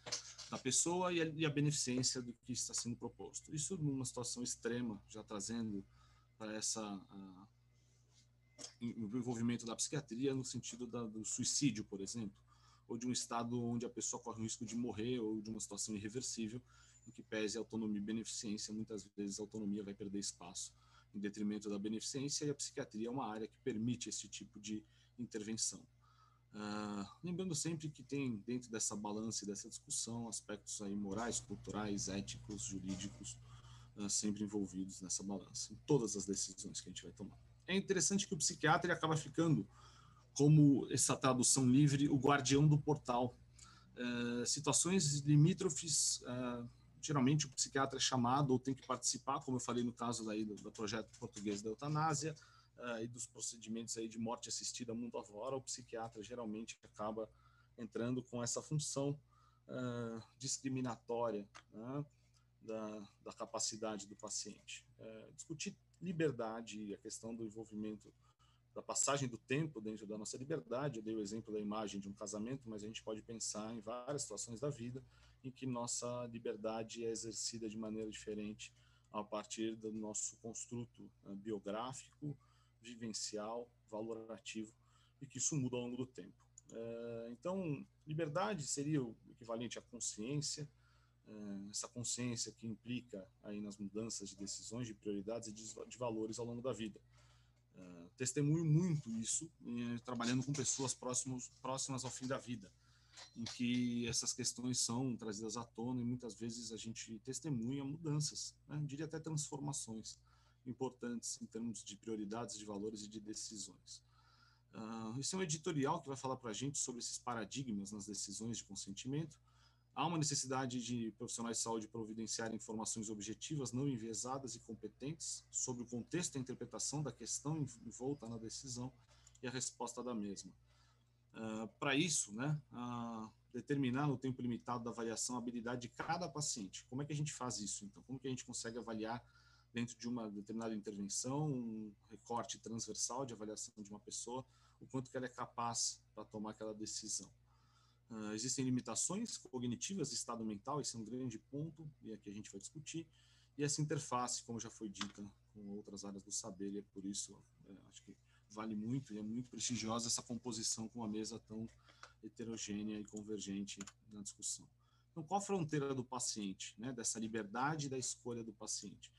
da pessoa e a beneficência do que está sendo proposto. Isso numa situação extrema, já trazendo para o envolvimento da psiquiatria no sentido do suicídio, por exemplo, ou de um estado onde a pessoa corre o risco de morrer, ou de uma situação irreversível, em que pese a autonomia e beneficência, muitas vezes a autonomia vai perder espaço em detrimento da beneficência, e a psiquiatria é uma área que permite esse tipo de intervenção. Lembrando sempre que tem dentro dessa balança e dessa discussão aspectos aí morais, culturais, éticos, jurídicos, sempre envolvidos nessa balança, em todas as decisões que a gente vai tomar. É interessante que o psiquiatra acaba ficando, como essa tradução livre, o guardião do portal. Situações limítrofes, geralmente o psiquiatra é chamado ou tem que participar, como eu falei no caso aí do projeto português da eutanásia, e dos procedimentos aí de morte assistida mundo afora. O psiquiatra geralmente acaba entrando com essa função discriminatória, né, da capacidade do paciente. Discutir liberdade e a questão do envolvimento, da passagem do tempo dentro da nossa liberdade. Eu dei o exemplo da imagem de um casamento, mas a gente pode pensar em várias situações da vida em que nossa liberdade é exercida de maneira diferente a partir do nosso construto biográfico, vivencial, valorativo, e que isso muda ao longo do tempo. Então, liberdade seria o equivalente à consciência, essa consciência que implica aí nas mudanças de decisões, de prioridades e de valores ao longo da vida. Testemunho muito isso, trabalhando com pessoas próximas ao fim da vida, em que essas questões são trazidas à tona, e muitas vezes a gente testemunha mudanças, né? Diria até transformações importantes em termos de prioridades, de valores e de decisões. Esse é um editorial que vai falar para a gente sobre esses paradigmas nas decisões de consentimento. Há uma necessidade de profissionais de saúde providenciarem informações objetivas, não enviesadas e competentes sobre o contexto e a interpretação da questão envolta na decisão e a resposta da mesma. Para isso, né, determinar no tempo limitado da avaliação a habilidade de cada paciente. Como é que a gente faz isso, então? Como que a gente consegue avaliar dentro de uma determinada intervenção, um recorte transversal de avaliação de uma pessoa, o quanto que ela é capaz para tomar aquela decisão? Existem limitações cognitivas de estado mental, esse é um grande ponto, e aqui a gente vai discutir, e essa interface, como já foi dita, com outras áreas do saber, e é por isso, acho que vale muito, e é muito prestigiosa essa composição com uma mesa tão heterogênea e convergente na discussão. Então, qual a fronteira do paciente, né, dessa liberdade da escolha do paciente?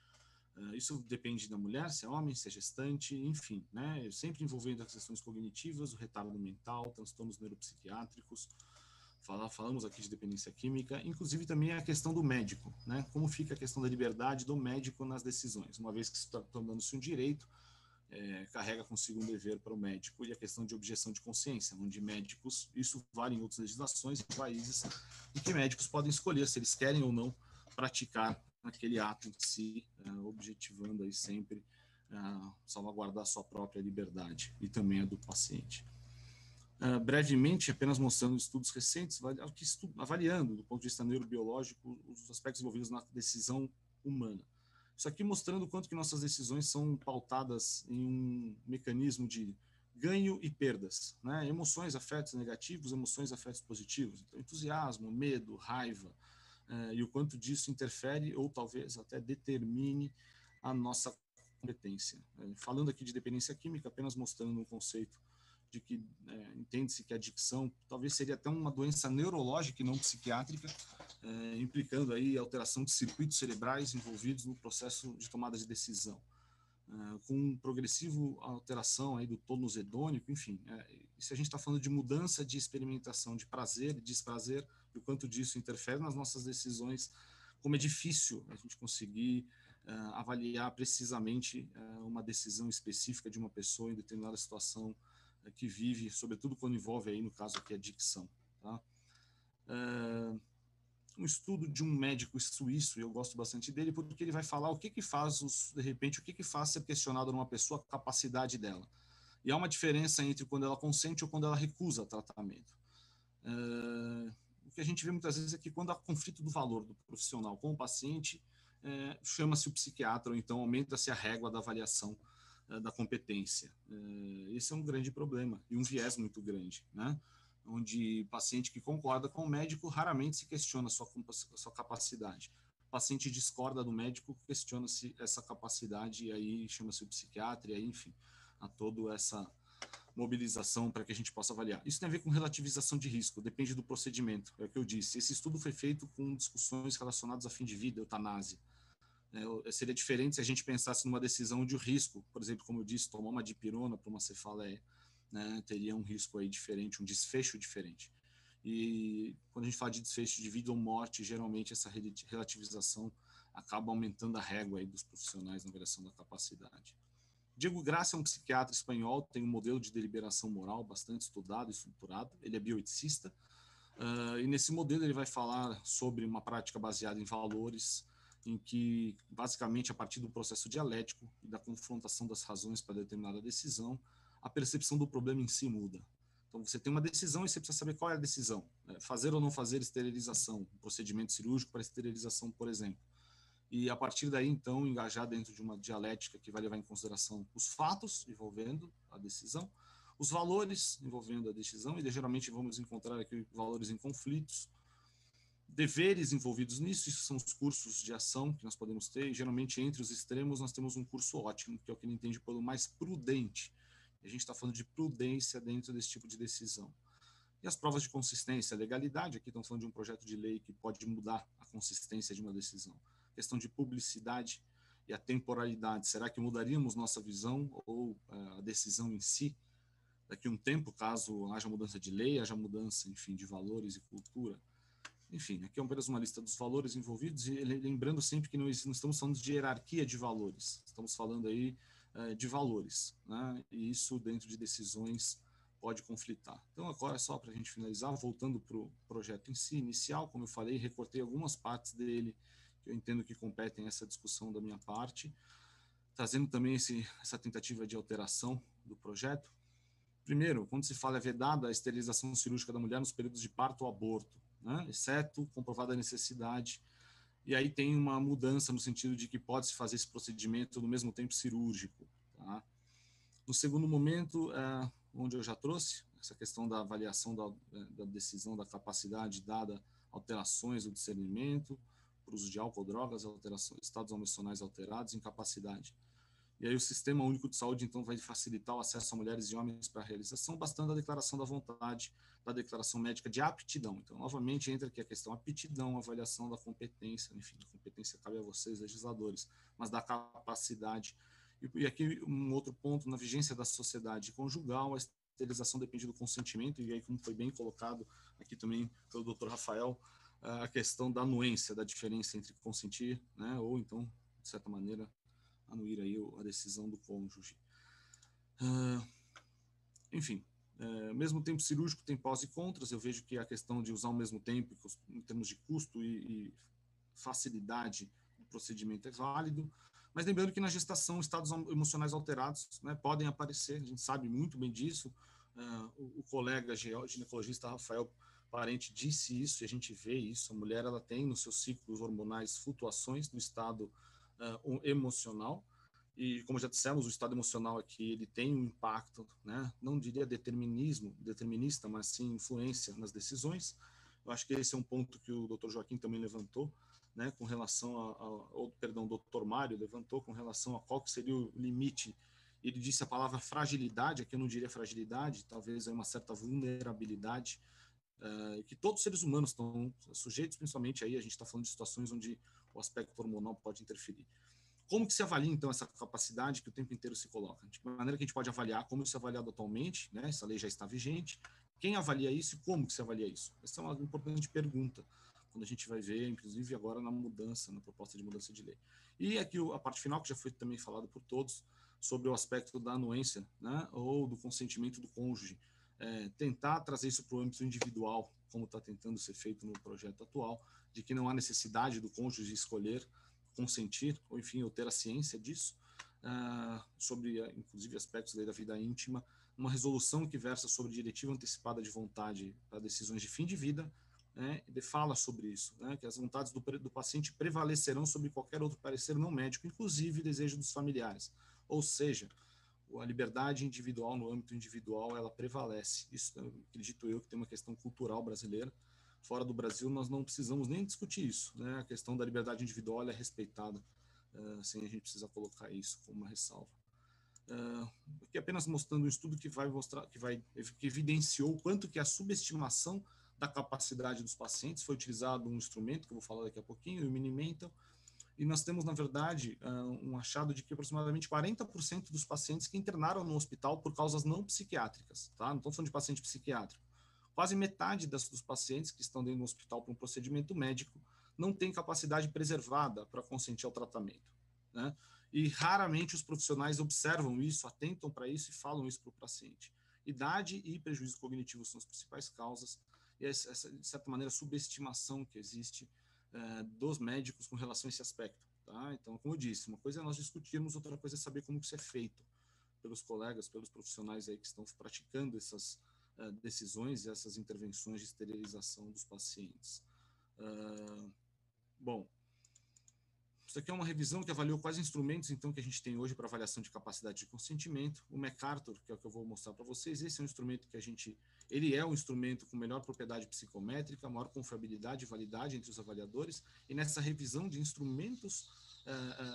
Isso depende da mulher, se é homem, se é gestante, enfim, né, sempre envolvendo as questões cognitivas, o retardo mental, transtornos neuropsiquiátricos. Falamos aqui de dependência química, inclusive também a questão do médico, né? Como fica a questão da liberdade do médico nas decisões, uma vez que está tornando-se um direito, carrega consigo um dever para o médico, e a questão de objeção de consciência, onde médicos, isso vale em outras legislações, em países em que médicos podem escolher se eles querem ou não praticar aquele ato em si, objetivando aí sempre salvaguardar a sua própria liberdade e também a do paciente. Brevemente, apenas mostrando estudos recentes, avaliando, do ponto de vista neurobiológico, os aspectos envolvidos na decisão humana. Isso aqui mostrando o quanto que nossas decisões são pautadas em um mecanismo de ganho e perdas, né? Emoções, afetos negativos, emoções, afetos positivos. Então, entusiasmo, medo, raiva, e o quanto disso interfere ou talvez até determine a nossa competência. Falando aqui de dependência química, apenas mostrando um conceito de que entende-se que a adicção talvez seria até uma doença neurológica e não psiquiátrica, implicando aí alteração de circuitos cerebrais envolvidos no processo de tomada de decisão, com progressivo alteração aí do tônus hedônico, enfim. Se a gente está falando de mudança de experimentação de prazer e desprazer, e o quanto disso interfere nas nossas decisões, como é difícil a gente conseguir avaliar precisamente uma decisão específica de uma pessoa em determinada situação que vive, sobretudo quando envolve aí, no caso aqui, a adicção. Tá? Um estudo de um médico suíço, e eu gosto bastante dele, porque ele vai falar o que faz, de repente, o que faz ser questionado numa pessoa a capacidade dela. E há uma diferença entre quando ela consente ou quando ela recusa tratamento. O que a gente vê muitas vezes é que quando há conflito do valor do profissional com o paciente, chama-se o psiquiatra, ou então aumenta-se a régua da avaliação da competência. Esse é um grande problema e um viés muito grande, né? Onde paciente que concorda com o médico raramente se questiona a sua capacidade. O paciente discorda do médico, questiona-se essa capacidade e aí chama-se o psiquiatra, e aí, enfim, há toda essa mobilização para que a gente possa avaliar. Isso tem a ver com relativização de risco, depende do procedimento, é o que eu disse. Esse estudo foi feito com discussões relacionadas a fim de vida, eutanásia. Seria diferente se a gente pensasse numa decisão de risco, por exemplo, como eu disse, tomar uma dipirona para uma cefaleia, né, teria um risco aí diferente, um desfecho diferente. E quando a gente fala de desfecho de vida ou morte, geralmente essa relativização acaba aumentando a régua aí dos profissionais na avaliação da capacidade. Diego Graça é um psiquiatra espanhol, tem um modelo de deliberação moral bastante estudado e estruturado, ele é bioeticista, e nesse modelo ele vai falar sobre uma prática baseada em valores, em que, basicamente, a partir do processo dialético e da confrontação das razões para determinada decisão, a percepção do problema em si muda. Então, você tem uma decisão e você precisa saber qual é a decisão. Fazer ou não fazer esterilização, um procedimento cirúrgico para esterilização, por exemplo. E, a partir daí, então, engajar dentro de uma dialética que vai levar em consideração os fatos envolvendo a decisão, os valores envolvendo a decisão, e geralmente vamos encontrar aqui valores em conflitos, deveres envolvidos nisso, isso são os cursos de ação que nós podemos ter, e geralmente entre os extremos nós temos um curso ótimo, que é o que ele entende pelo mais prudente. A gente está falando de prudência dentro desse tipo de decisão. E as provas de consistência, legalidade, aqui estamos falando de um projeto de lei que pode mudar a consistência de uma decisão. Questão de publicidade e a temporalidade, será que mudaríamos nossa visão ou a decisão em si daqui a um tempo, caso haja mudança de lei, haja mudança, enfim, de valores e cultura? Enfim, aqui é apenas uma lista dos valores envolvidos, e lembrando sempre que não estamos falando de hierarquia de valores, estamos falando aí de valores, né? E isso dentro de decisões pode conflitar. Então, agora, só para a gente finalizar, voltando para o projeto em si, inicial, como eu falei, recortei algumas partes dele que eu entendo que competem a essa discussão da minha parte, trazendo também essa tentativa de alteração do projeto. Primeiro, quando se fala vedada a esterilização cirúrgica da mulher nos períodos de parto ou aborto, né, exceto comprovada necessidade, e aí tem uma mudança no sentido de que pode-se fazer esse procedimento no mesmo tempo cirúrgico. Tá? No segundo momento, onde eu já trouxe, essa questão da avaliação da decisão, da capacidade dada alterações do discernimento, por uso de álcool, drogas, alterações, estados emocionais alterados, incapacidade. E aí o Sistema Único de Saúde, então, vai facilitar o acesso a mulheres e homens para a realização, bastando a declaração da vontade, da declaração médica de aptidão. Então, novamente, entra aqui a questão aptidão, avaliação da competência, enfim, a competência cabe a vocês, legisladores, mas da capacidade. E aqui um outro ponto, na vigência da sociedade conjugal, a esterilização depende do consentimento, e aí, como foi bem colocado aqui também pelo Dr. Rafael, a questão da anuência, da diferença entre consentir, né, ou então, de certa maneira, anuir aí a decisão do cônjuge. Enfim, mesmo tempo cirúrgico tem pós e contras. Eu vejo que a questão de usar ao mesmo tempo, em termos de custo e facilidade do procedimento é válido, mas lembrando que na gestação estados emocionais alterados, né, podem aparecer, a gente sabe muito bem disso. O colega ginecologista Rafael Parente disse isso, e a gente vê isso. A mulher, ela tem nos seus ciclos hormonais flutuações do estado emocional, E, como já dissemos, o estado emocional aqui ele tem um impacto, né? Não diria determinista, mas sim influência nas decisões. Eu acho que esse é um ponto que o Dr. Joaquim também levantou, né? Com relação o Dr. Mário levantou com relação a qual que seria o limite. Ele disse a palavra fragilidade, aqui eu não diria fragilidade, talvez é uma certa vulnerabilidade, que todos os seres humanos estão sujeitos, principalmente aí a gente está falando de situações onde o aspecto hormonal pode interferir. Como que se avalia, então, essa capacidade que o tempo inteiro se coloca? De que maneira que a gente pode avaliar, como isso é avaliado atualmente, né? Essa lei já está vigente, quem avalia isso e como que se avalia isso? Essa é uma importante pergunta, quando a gente vai ver, inclusive agora na proposta de mudança de lei. E aqui a parte final, que já foi também falado por todos, sobre o aspecto da anuência, né? Ou do consentimento do cônjuge. Tentar trazer isso para o âmbito individual, como está tentando ser feito no projeto atual, de que não há necessidade do cônjuge escolher, consentir, ou enfim, ou ter a ciência disso, sobre, inclusive, aspectos da vida íntima, uma resolução que versa sobre diretiva antecipada de vontade para decisões de fim de vida, né, ele fala sobre isso, né, que as vontades do paciente prevalecerão sobre qualquer outro parecer não médico, inclusive desejo dos familiares. Ou seja, a liberdade individual no âmbito individual, ela prevalece. Isso, acredito eu, que tem uma questão cultural brasileira. Fora do Brasil, nós não precisamos nem discutir isso, né? A questão da liberdade individual é respeitada, sem a gente precisar colocar isso como uma ressalva. Aqui apenas mostrando um estudo que evidenciou o quanto que a subestimação da capacidade dos pacientes foi utilizado um instrumento, que eu vou falar daqui a pouquinho, o Mini-Mental, e nós temos, na verdade, um achado de que aproximadamente 40% dos pacientes que internaram no hospital por causas não psiquiátricas, tá? Não estou falando de paciente psiquiátrico. Quase metade dos pacientes que estão dentro do hospital para um procedimento médico não tem capacidade preservada para consentir ao tratamento, né? E raramente os profissionais observam isso, atentam para isso e falam isso para o paciente. Idade e prejuízo cognitivo são as principais causas, e essa, de certa maneira, subestimação que existe dos médicos com relação a esse aspecto, tá? Então, como eu disse, uma coisa é nós discutirmos, outra coisa é saber como isso é feito pelos colegas, pelos profissionais aí que estão praticando essas decisões e essas intervenções de esterilização dos pacientes. Bom, isso aqui é uma revisão que avaliou quais instrumentos, então, que a gente tem hoje para avaliação de capacidade de consentimento. O MacArthur, que é o que eu vou mostrar para vocês, esse é um instrumento que ele é um instrumento com melhor propriedade psicométrica, maior confiabilidade e validade entre os avaliadores, e nessa revisão de instrumentos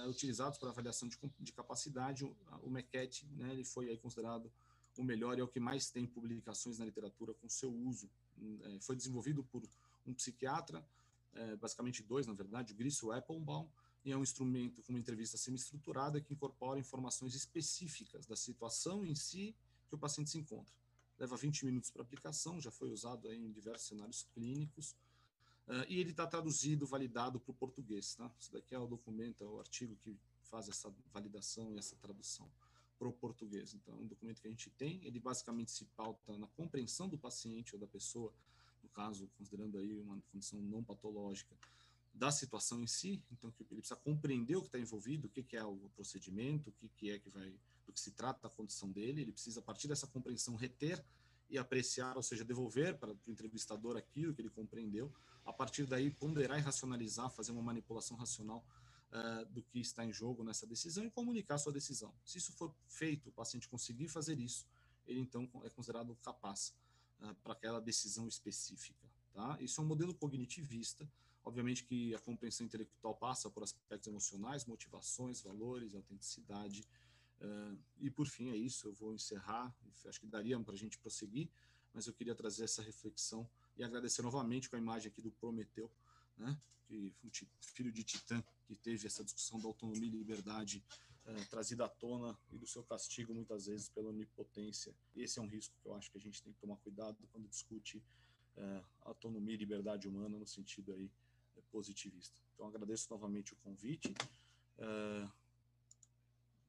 utilizados para avaliação de capacidade, o MCAT, né, ele foi aí considerado o melhor e é o que mais tem publicações na literatura com seu uso. Foi desenvolvido por um psiquiatra, basicamente dois, na verdade, o Grisso Applebaum, e é um instrumento com uma entrevista semi-estruturada que incorpora informações específicas da situação em si que o paciente se encontra. Leva 20 minutos para aplicação, já foi usado aí em diversos cenários clínicos, e ele está traduzido, validado para o português. Tá? Isso daqui é o documento, é o artigo que faz essa validação e essa tradução para o português. Então, é um documento que a gente tem, ele basicamente se pauta na compreensão do paciente ou da pessoa, no caso, considerando aí uma condição não patológica, da situação em si. Então, ele precisa compreender o que está envolvido, o que é o procedimento, do que se trata a condição dele. Ele precisa, a partir dessa compreensão, reter e apreciar, ou seja, devolver para o entrevistador aquilo que ele compreendeu. A partir daí, ponderar e racionalizar, fazer uma manipulação racional do que está em jogo nessa decisão e comunicar a sua decisão. Se isso for feito, o paciente conseguir fazer isso, ele então é considerado capaz para aquela decisão específica. Tá? Isso é um modelo cognitivista. Obviamente que a compreensão intelectual passa por aspectos emocionais, motivações, valores, autenticidade. E, por fim, é isso. Eu vou encerrar. Acho que daria para a gente prosseguir, mas eu queria trazer essa reflexão e agradecer novamente com a imagem aqui do Prometeu, né, que foi um filho de Titã, que teve essa discussão da autonomia e liberdade trazida à tona e do seu castigo, muitas vezes, pela onipotência. Esse é um risco que eu acho que a gente tem que tomar cuidado quando discute autonomia e liberdade humana no sentido aí positivista. Então, agradeço novamente o convite.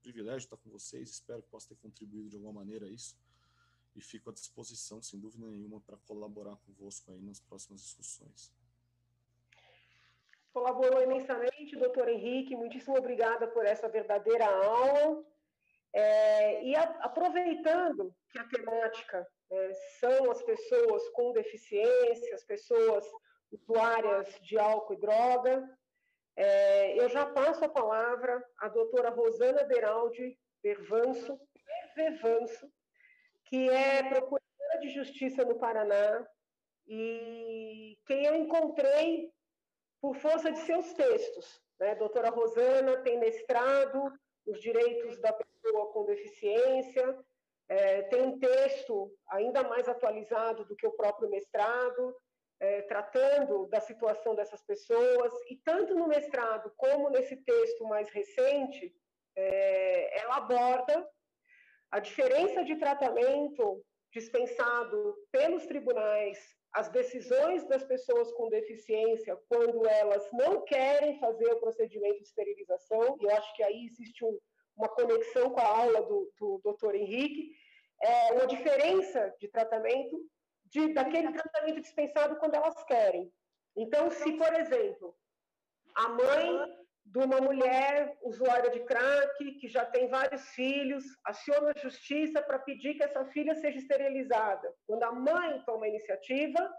Privilégio estar com vocês, espero que possa ter contribuído de alguma maneira a isso e fico à disposição, sem dúvida nenhuma, para colaborar convosco aí nas próximas discussões. Colaborou imensamente, doutor Henrique, muitíssimo obrigada por essa verdadeira aula. E aproveitando que a temática são as pessoas com deficiência, as pessoas usuárias de álcool e droga, Eu já passo a palavra à doutora Rosana Beraldi Vervanso, que é procuradora de Justiça no Paraná e quem eu encontrei por força de seus textos. Né? Doutora Rosana tem mestrado nos direitos da pessoa com deficiência, tem um texto ainda mais atualizado do que o próprio mestrado, tratando da situação dessas pessoas, e tanto no mestrado como nesse texto mais recente, ela aborda a diferença de tratamento dispensado pelos tribunais, as decisões das pessoas com deficiência quando elas não querem fazer o procedimento de esterilização, e eu acho que aí existe uma conexão com a aula do Dr. Henrique, uma diferença de tratamento daquele tratamento dispensado quando elas querem. Então, se, por exemplo, a mãe de uma mulher usuária de crack, que já tem vários filhos, aciona a justiça para pedir que essa filha seja esterilizada. Quando a mãe toma a iniciativa,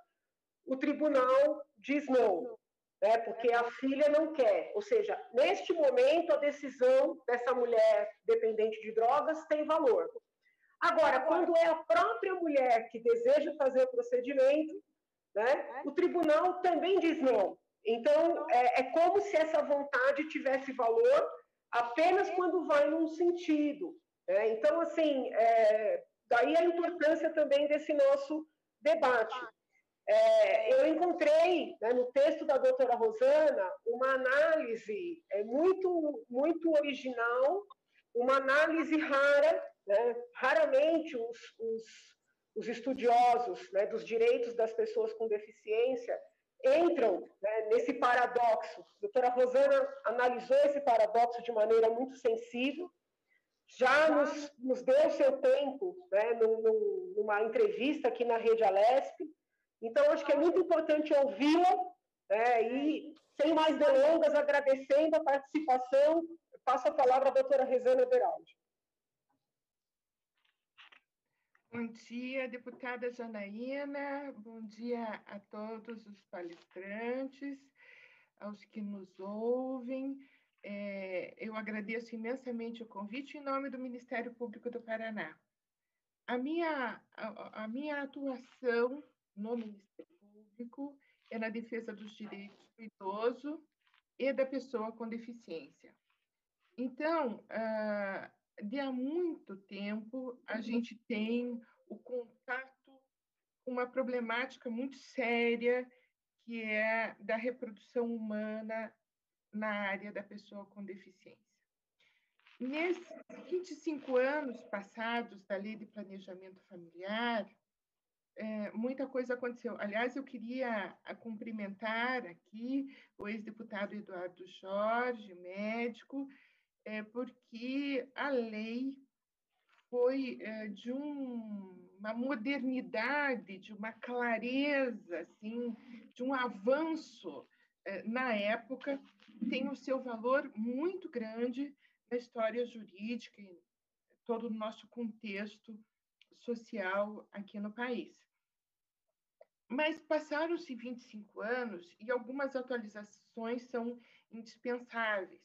o tribunal diz não, né, porque a filha não quer. Ou seja, neste momento, a decisão dessa mulher dependente de drogas tem valor. Agora, quando é a própria mulher que deseja fazer o procedimento, né, o tribunal também diz não. Então, é como se essa vontade tivesse valor apenas quando vai num sentido. Né? Então, assim, daí a importância também desse nosso debate. Eu encontrei, né, no texto da doutora Rosana, uma análise muito, muito original, uma análise rara, né? Raramente os estudiosos, né, dos direitos das pessoas com deficiência entram, né, nesse paradoxo. A doutora Rosana analisou esse paradoxo de maneira muito sensível, já nos deu seu tempo, né, numa entrevista aqui na Rede Alesp. Então, acho que é muito importante ouvi-la, e, sem mais delongas, agradecendo a participação, passo a palavra à doutora Rosana Beraldi. Bom dia, deputada Janaína, bom dia a todos os palestrantes, aos que nos ouvem. Eu agradeço imensamente o convite em nome do Ministério Público do Paraná. A minha atuação no Ministério Público é na defesa dos direitos do idoso e da pessoa com deficiência. Então, de há muito tempo, a gente tem o contato com uma problemática muito séria, que é da reprodução humana na área da pessoa com deficiência. Nesses 25 anos passados da Lei de Planejamento Familiar, muita coisa aconteceu. Aliás, eu queria cumprimentar aqui o ex-deputado Eduardo Jorge, médico, porque a lei foi de uma modernidade, de uma clareza, assim, de um avanço na época, tem o seu valor muito grande na história jurídica e todo o nosso contexto social aqui no país. Mas passaram-se 25 anos e algumas atualizações são indispensáveis.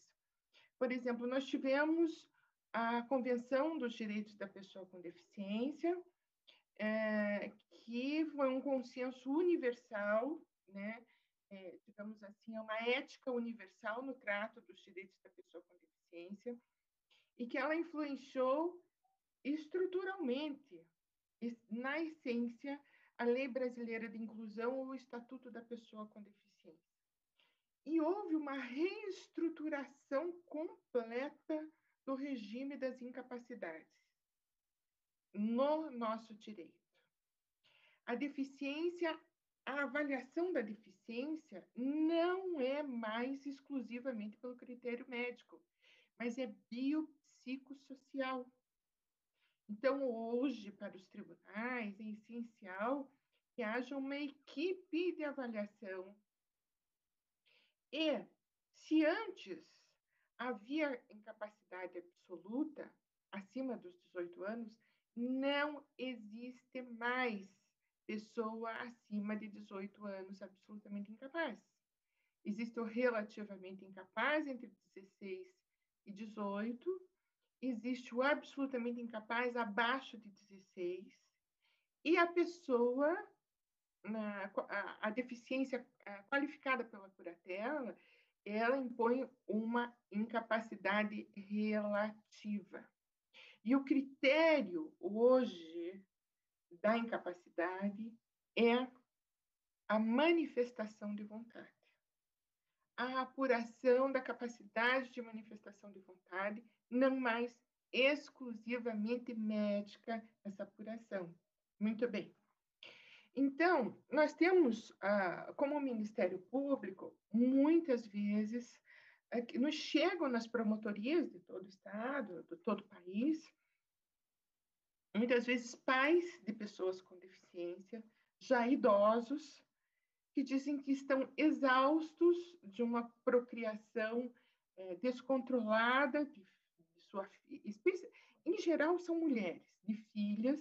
Por exemplo, nós tivemos a Convenção dos Direitos da Pessoa com Deficiência, que foi um consenso universal, né? Digamos assim, é uma ética universal no trato dos direitos da pessoa com deficiência, e que ela influenciou estruturalmente, na essência, a Lei Brasileira de Inclusão ou o Estatuto da Pessoa com Deficiência. E houve uma reestruturação completa do regime das incapacidades no nosso direito. A deficiência, a avaliação da deficiência não é mais exclusivamente pelo critério médico, mas é biopsicossocial. Então, hoje, para os tribunais, é essencial que haja uma equipe de avaliação. E, se antes havia incapacidade absoluta, acima dos 18 anos, não existe mais pessoa acima de 18 anos absolutamente incapaz. existe o relativamente incapaz entre 16 e 18, existe o absolutamente incapaz abaixo de 16, e a pessoa, a deficiência qualificada pela curatela, ela impõe uma incapacidade relativa. E o critério hoje da incapacidade é a manifestação de vontade. A apuração da capacidade de manifestação de vontade, não mais exclusivamente médica, essa apuração. Muito bem. Então, nós temos, como Ministério Público, muitas vezes, nos chegam nas promotorias de todo o Estado, de todo o país, muitas vezes pais de pessoas com deficiência, já idosos, que dizem que estão exaustos de uma procriação descontrolada de sua filha. Em geral, são mulheres, de filhas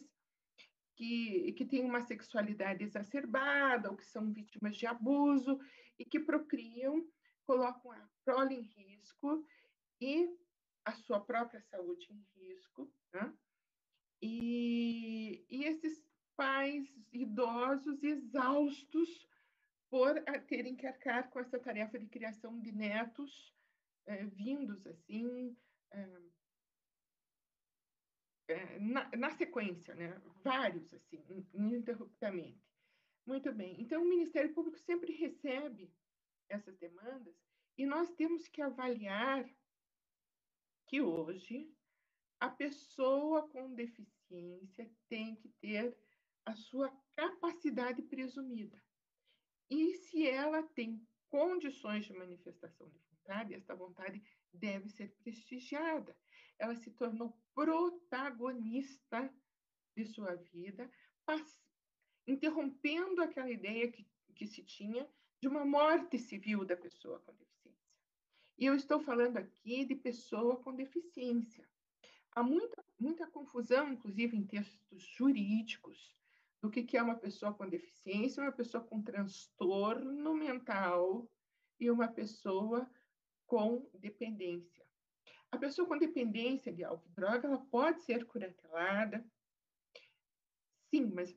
que têm uma sexualidade exacerbada ou que são vítimas de abuso e que procriam, colocam a prole em risco e a sua própria saúde em risco, né? E esses pais idosos exaustos por terem que arcar com essa tarefa de criação de netos vindos assim na sequência, né? Vários assim, ininterruptamente. Muito bem. Então, o Ministério Público sempre recebe essas demandas e nós temos que avaliar que hoje a pessoa com deficiência tem que ter a sua capacidade presumida. E se ela tem condições de manifestação de vontade, esta vontade deve ser prestigiada. Ela se tornou protagonista de sua vida, interrompendo aquela ideia que se tinha de uma morte civil da pessoa com deficiência. E eu estou falando aqui de pessoa com deficiência. Há muita confusão, inclusive em textos jurídicos, do que é uma pessoa com deficiência, uma pessoa com transtorno mental e uma pessoa com dependência. A pessoa com dependência de álcool e droga, ela pode ser curatelada, sim, mas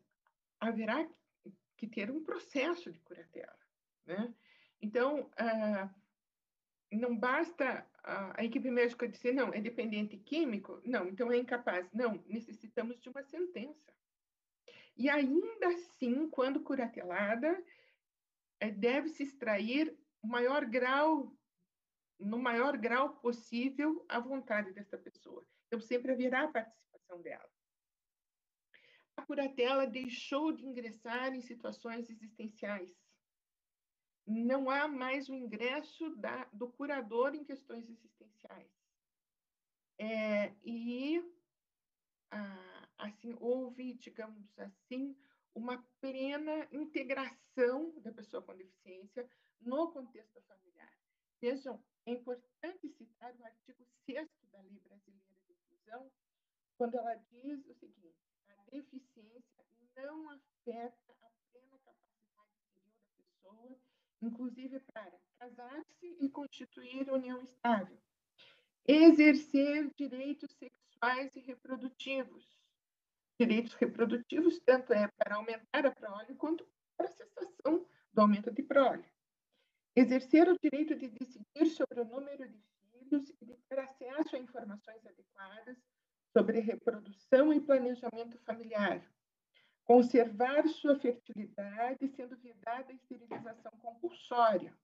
haverá que ter um processo de curatela, né? Então, não basta a equipe médica dizer, não, é dependente químico, não, então é incapaz. Não, necessitamos de uma sentença. E ainda assim, quando curatelada, deve-se extrair no maior grau possível a vontade dessa pessoa. Então, sempre haverá a participação dela. A curatela deixou de ingressar em situações existenciais. Não há mais o ingresso do curador em questões existenciais. Assim, houve, digamos assim, uma plena integração da pessoa com deficiência no contexto familiar. Vejam, é importante citar o artigo 6º da Lei Brasileira de Inclusão, quando ela diz o seguinte: a deficiência não afeta a plena capacidade civil da pessoa, inclusive para casar-se e constituir união estável, exercer direitos sexuais e reprodutivos. Direitos reprodutivos tanto é para aumentar a prole quanto para a cessação do aumento de prole. Exercer o direito de decidir sobre o número de filhos e de ter acesso a informações adequadas sobre reprodução e planejamento familiar. Conservar sua fertilidade, sendo vedada a esterilização compulsória.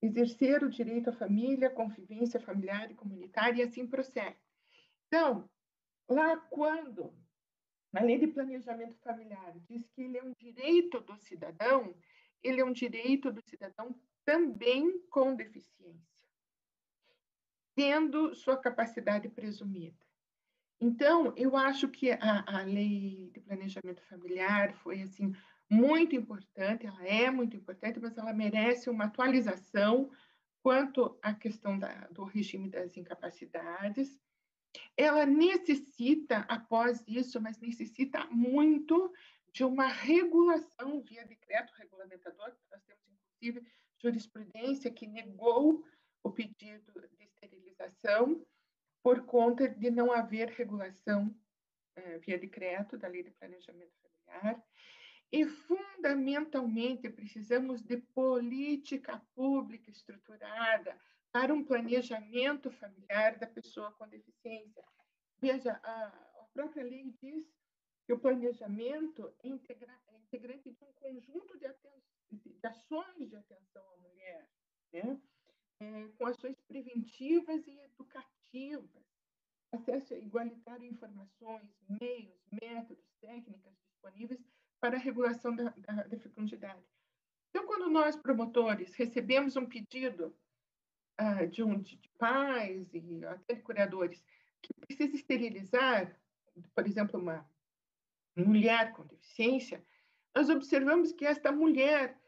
Exercer o direito à família, convivência familiar e comunitária, e assim procede. Então, lá quando a Lei de Planejamento Familiar diz que ele é um direito do cidadão, ele é um direito do cidadão também com deficiência, tendo sua capacidade presumida. Então, eu acho que a Lei de Planejamento Familiar foi, assim, muito importante, ela é muito importante, mas ela merece uma atualização quanto à questão do regime das incapacidades. Ela necessita, após isso, mas necessita muito de uma regulação via decreto regulamentador, que nós temos, inclusive, jurisprudência que negou o pedido de esterilização por conta de não haver regulação via decreto da Lei de Planejamento Familiar. E, fundamentalmente, precisamos de política pública estruturada para um planejamento familiar da pessoa com deficiência. Veja, a própria lei diz que o planejamento é integrante de um conjunto de ações de atenção à mulher, né? Com ações preventivas e educativas, acesso igualitário a informações, meios, métodos, técnicas disponíveis para a regulação da fecundidade. Então, quando nós, promotores, recebemos um pedido de pais e até de curadores que precisa esterilizar, por exemplo, uma mulher com deficiência, nós observamos que esta mulher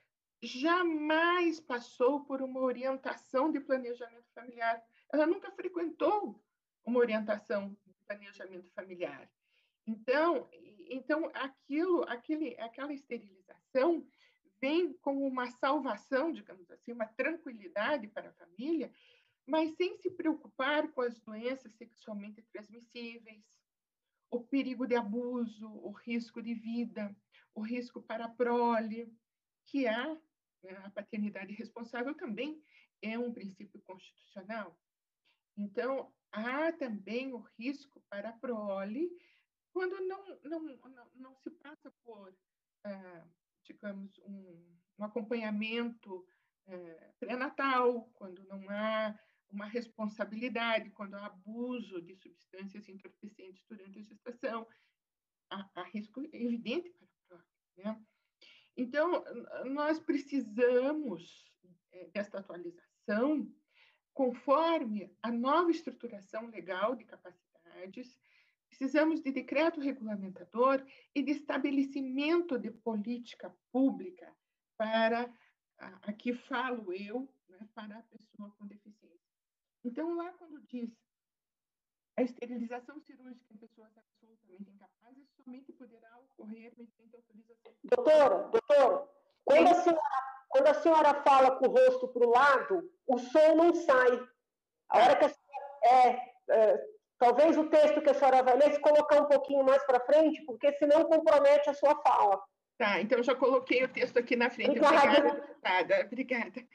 jamais passou por uma orientação de planejamento familiar. Ela nunca frequentou uma orientação de planejamento familiar. Então aquela esterilização vem como uma salvação, digamos assim, uma tranquilidade para a família, mas sem se preocupar com as doenças sexualmente transmissíveis, o perigo de abuso, o risco de vida, o risco para a prole, que a paternidade responsável também é um princípio constitucional. Então, há também o risco para a prole quando não se passa por, digamos, um acompanhamento pré-natal, quando não há uma responsabilidade, quando há abuso de substâncias entorpecentes durante a gestação, há risco evidente para a prole, né? Então, nós precisamos desta atualização conforme a nova estruturação legal de capacidades. Precisamos de decreto regulamentador e de estabelecimento de política pública para, aqui falo eu, né, para a pessoa com deficiência. Então, lá quando diz a esterilização cirúrgica em pessoas absolutamente incapazes somente poderá ocorrer mediante autorização. Doutora, quando a senhora fala com o rosto para o lado, o som não sai. A hora que a senhora, talvez o texto que a senhora vai ler, se colocar um pouquinho mais para frente, porque senão compromete a sua fala. Tá, então já coloquei o texto aqui na frente. Obrigada, deputada. Obrigada.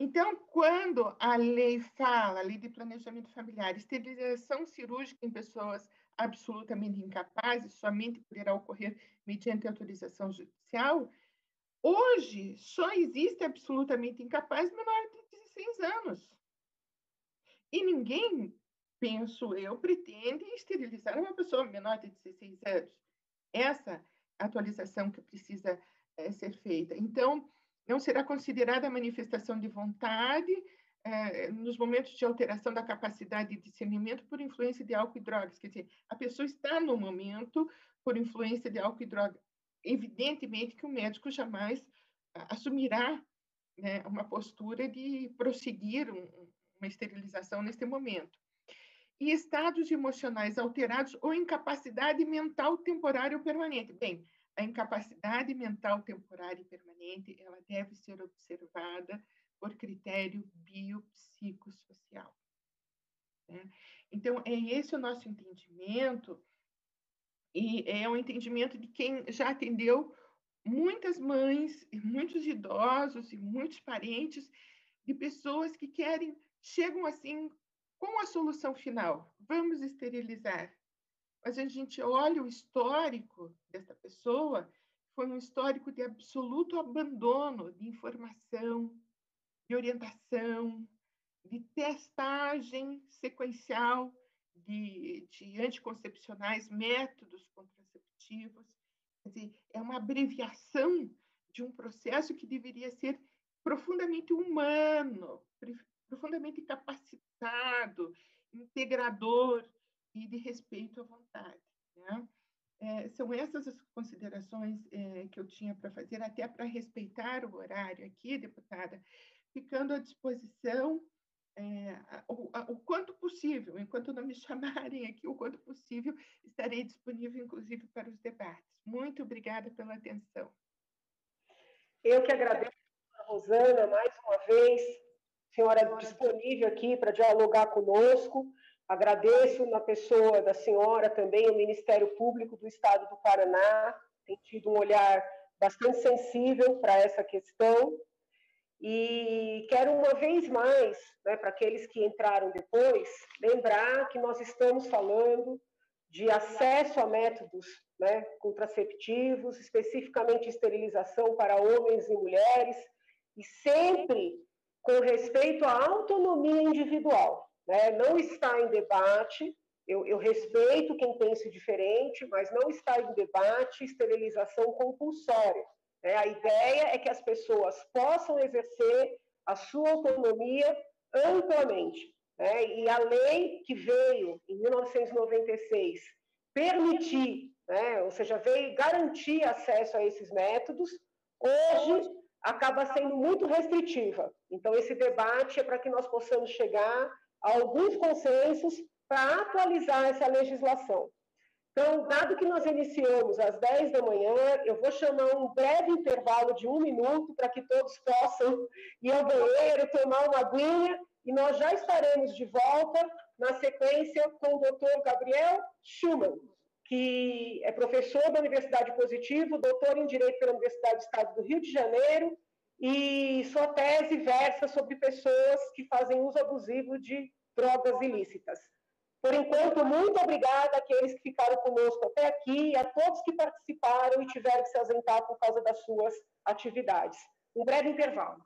Então, quando a lei fala, a Lei de Planejamento Familiar, esterilização cirúrgica em pessoas absolutamente incapazes somente poderá ocorrer mediante autorização judicial, hoje só existe absolutamente incapaz menor de 16 anos. E ninguém, penso eu, pretende esterilizar uma pessoa menor de 16 anos. Essa atualização que precisa ser feita. Então, não será considerada a manifestação de vontade nos momentos de alteração da capacidade de discernimento por influência de álcool e drogas. Quer dizer, a pessoa está no momento por influência de álcool e droga. Evidentemente que o médico jamais assumirá, né, uma postura de prosseguir uma esterilização neste momento. E estados emocionais alterados ou incapacidade mental temporária ou permanente. Bem, a incapacidade mental temporária e permanente, ela deve ser observada por critério biopsicossocial, né? Então, é esse o nosso entendimento, e é um entendimento de quem já atendeu muitas mães, e muitos idosos e muitos parentes de pessoas que chegam assim com a solução final, vamos esterilizar. Mas a gente olha o histórico dessa pessoa, foi um histórico de absoluto abandono de informação, de orientação, de testagem sequencial de anticoncepcionais, métodos contraceptivos. Quer dizer, é uma abreviação de um processo que deveria ser profundamente humano, profundamente capacitado, integrador e de respeito à vontade, né? São essas as considerações que eu tinha para fazer, até para respeitar o horário aqui, deputada, ficando à disposição o quanto possível, enquanto não me chamarem aqui, o quanto possível, estarei disponível, inclusive, para os debates. Muito obrigada pela atenção. Eu que agradeço Rosana, mais uma vez, senhora disponível aqui para dialogar conosco. Agradeço na pessoa da senhora também o Ministério Público do Estado do Paraná, tem tido um olhar bastante sensível para essa questão. E quero uma vez mais, né, para aqueles que entraram depois, lembrar que nós estamos falando de acesso a métodos, né, contraceptivos, especificamente esterilização para homens e mulheres, e sempre com respeito à autonomia individual. Né? Não está em debate, eu respeito quem pensa diferente, mas não está em debate esterilização compulsória. Né? A ideia é que as pessoas possam exercer a sua autonomia amplamente. Né? E a lei que veio em 1996 permitir, né, ou seja, veio garantir acesso a esses métodos, hoje acaba sendo muito restritiva. Então, esse debate é para que nós possamos chegar a alguns consensos para atualizar essa legislação. Então, dado que nós iniciamos às 10 da manhã, eu vou chamar um breve intervalo de 1 minuto para que todos possam ir ao banheiro, tomar uma aguinha, e nós já estaremos de volta na sequência com o Dr. Gabriel Schumann, que é professor da Universidade Positivo, doutor em Direito pela Universidade do Estado do Rio de Janeiro, e sua tese versa sobre pessoas que fazem uso abusivo de drogas ilícitas. Por enquanto, muito obrigada àqueles que ficaram conosco até aqui e a todos que participaram e tiveram que se ausentar por causa das suas atividades. Um breve intervalo.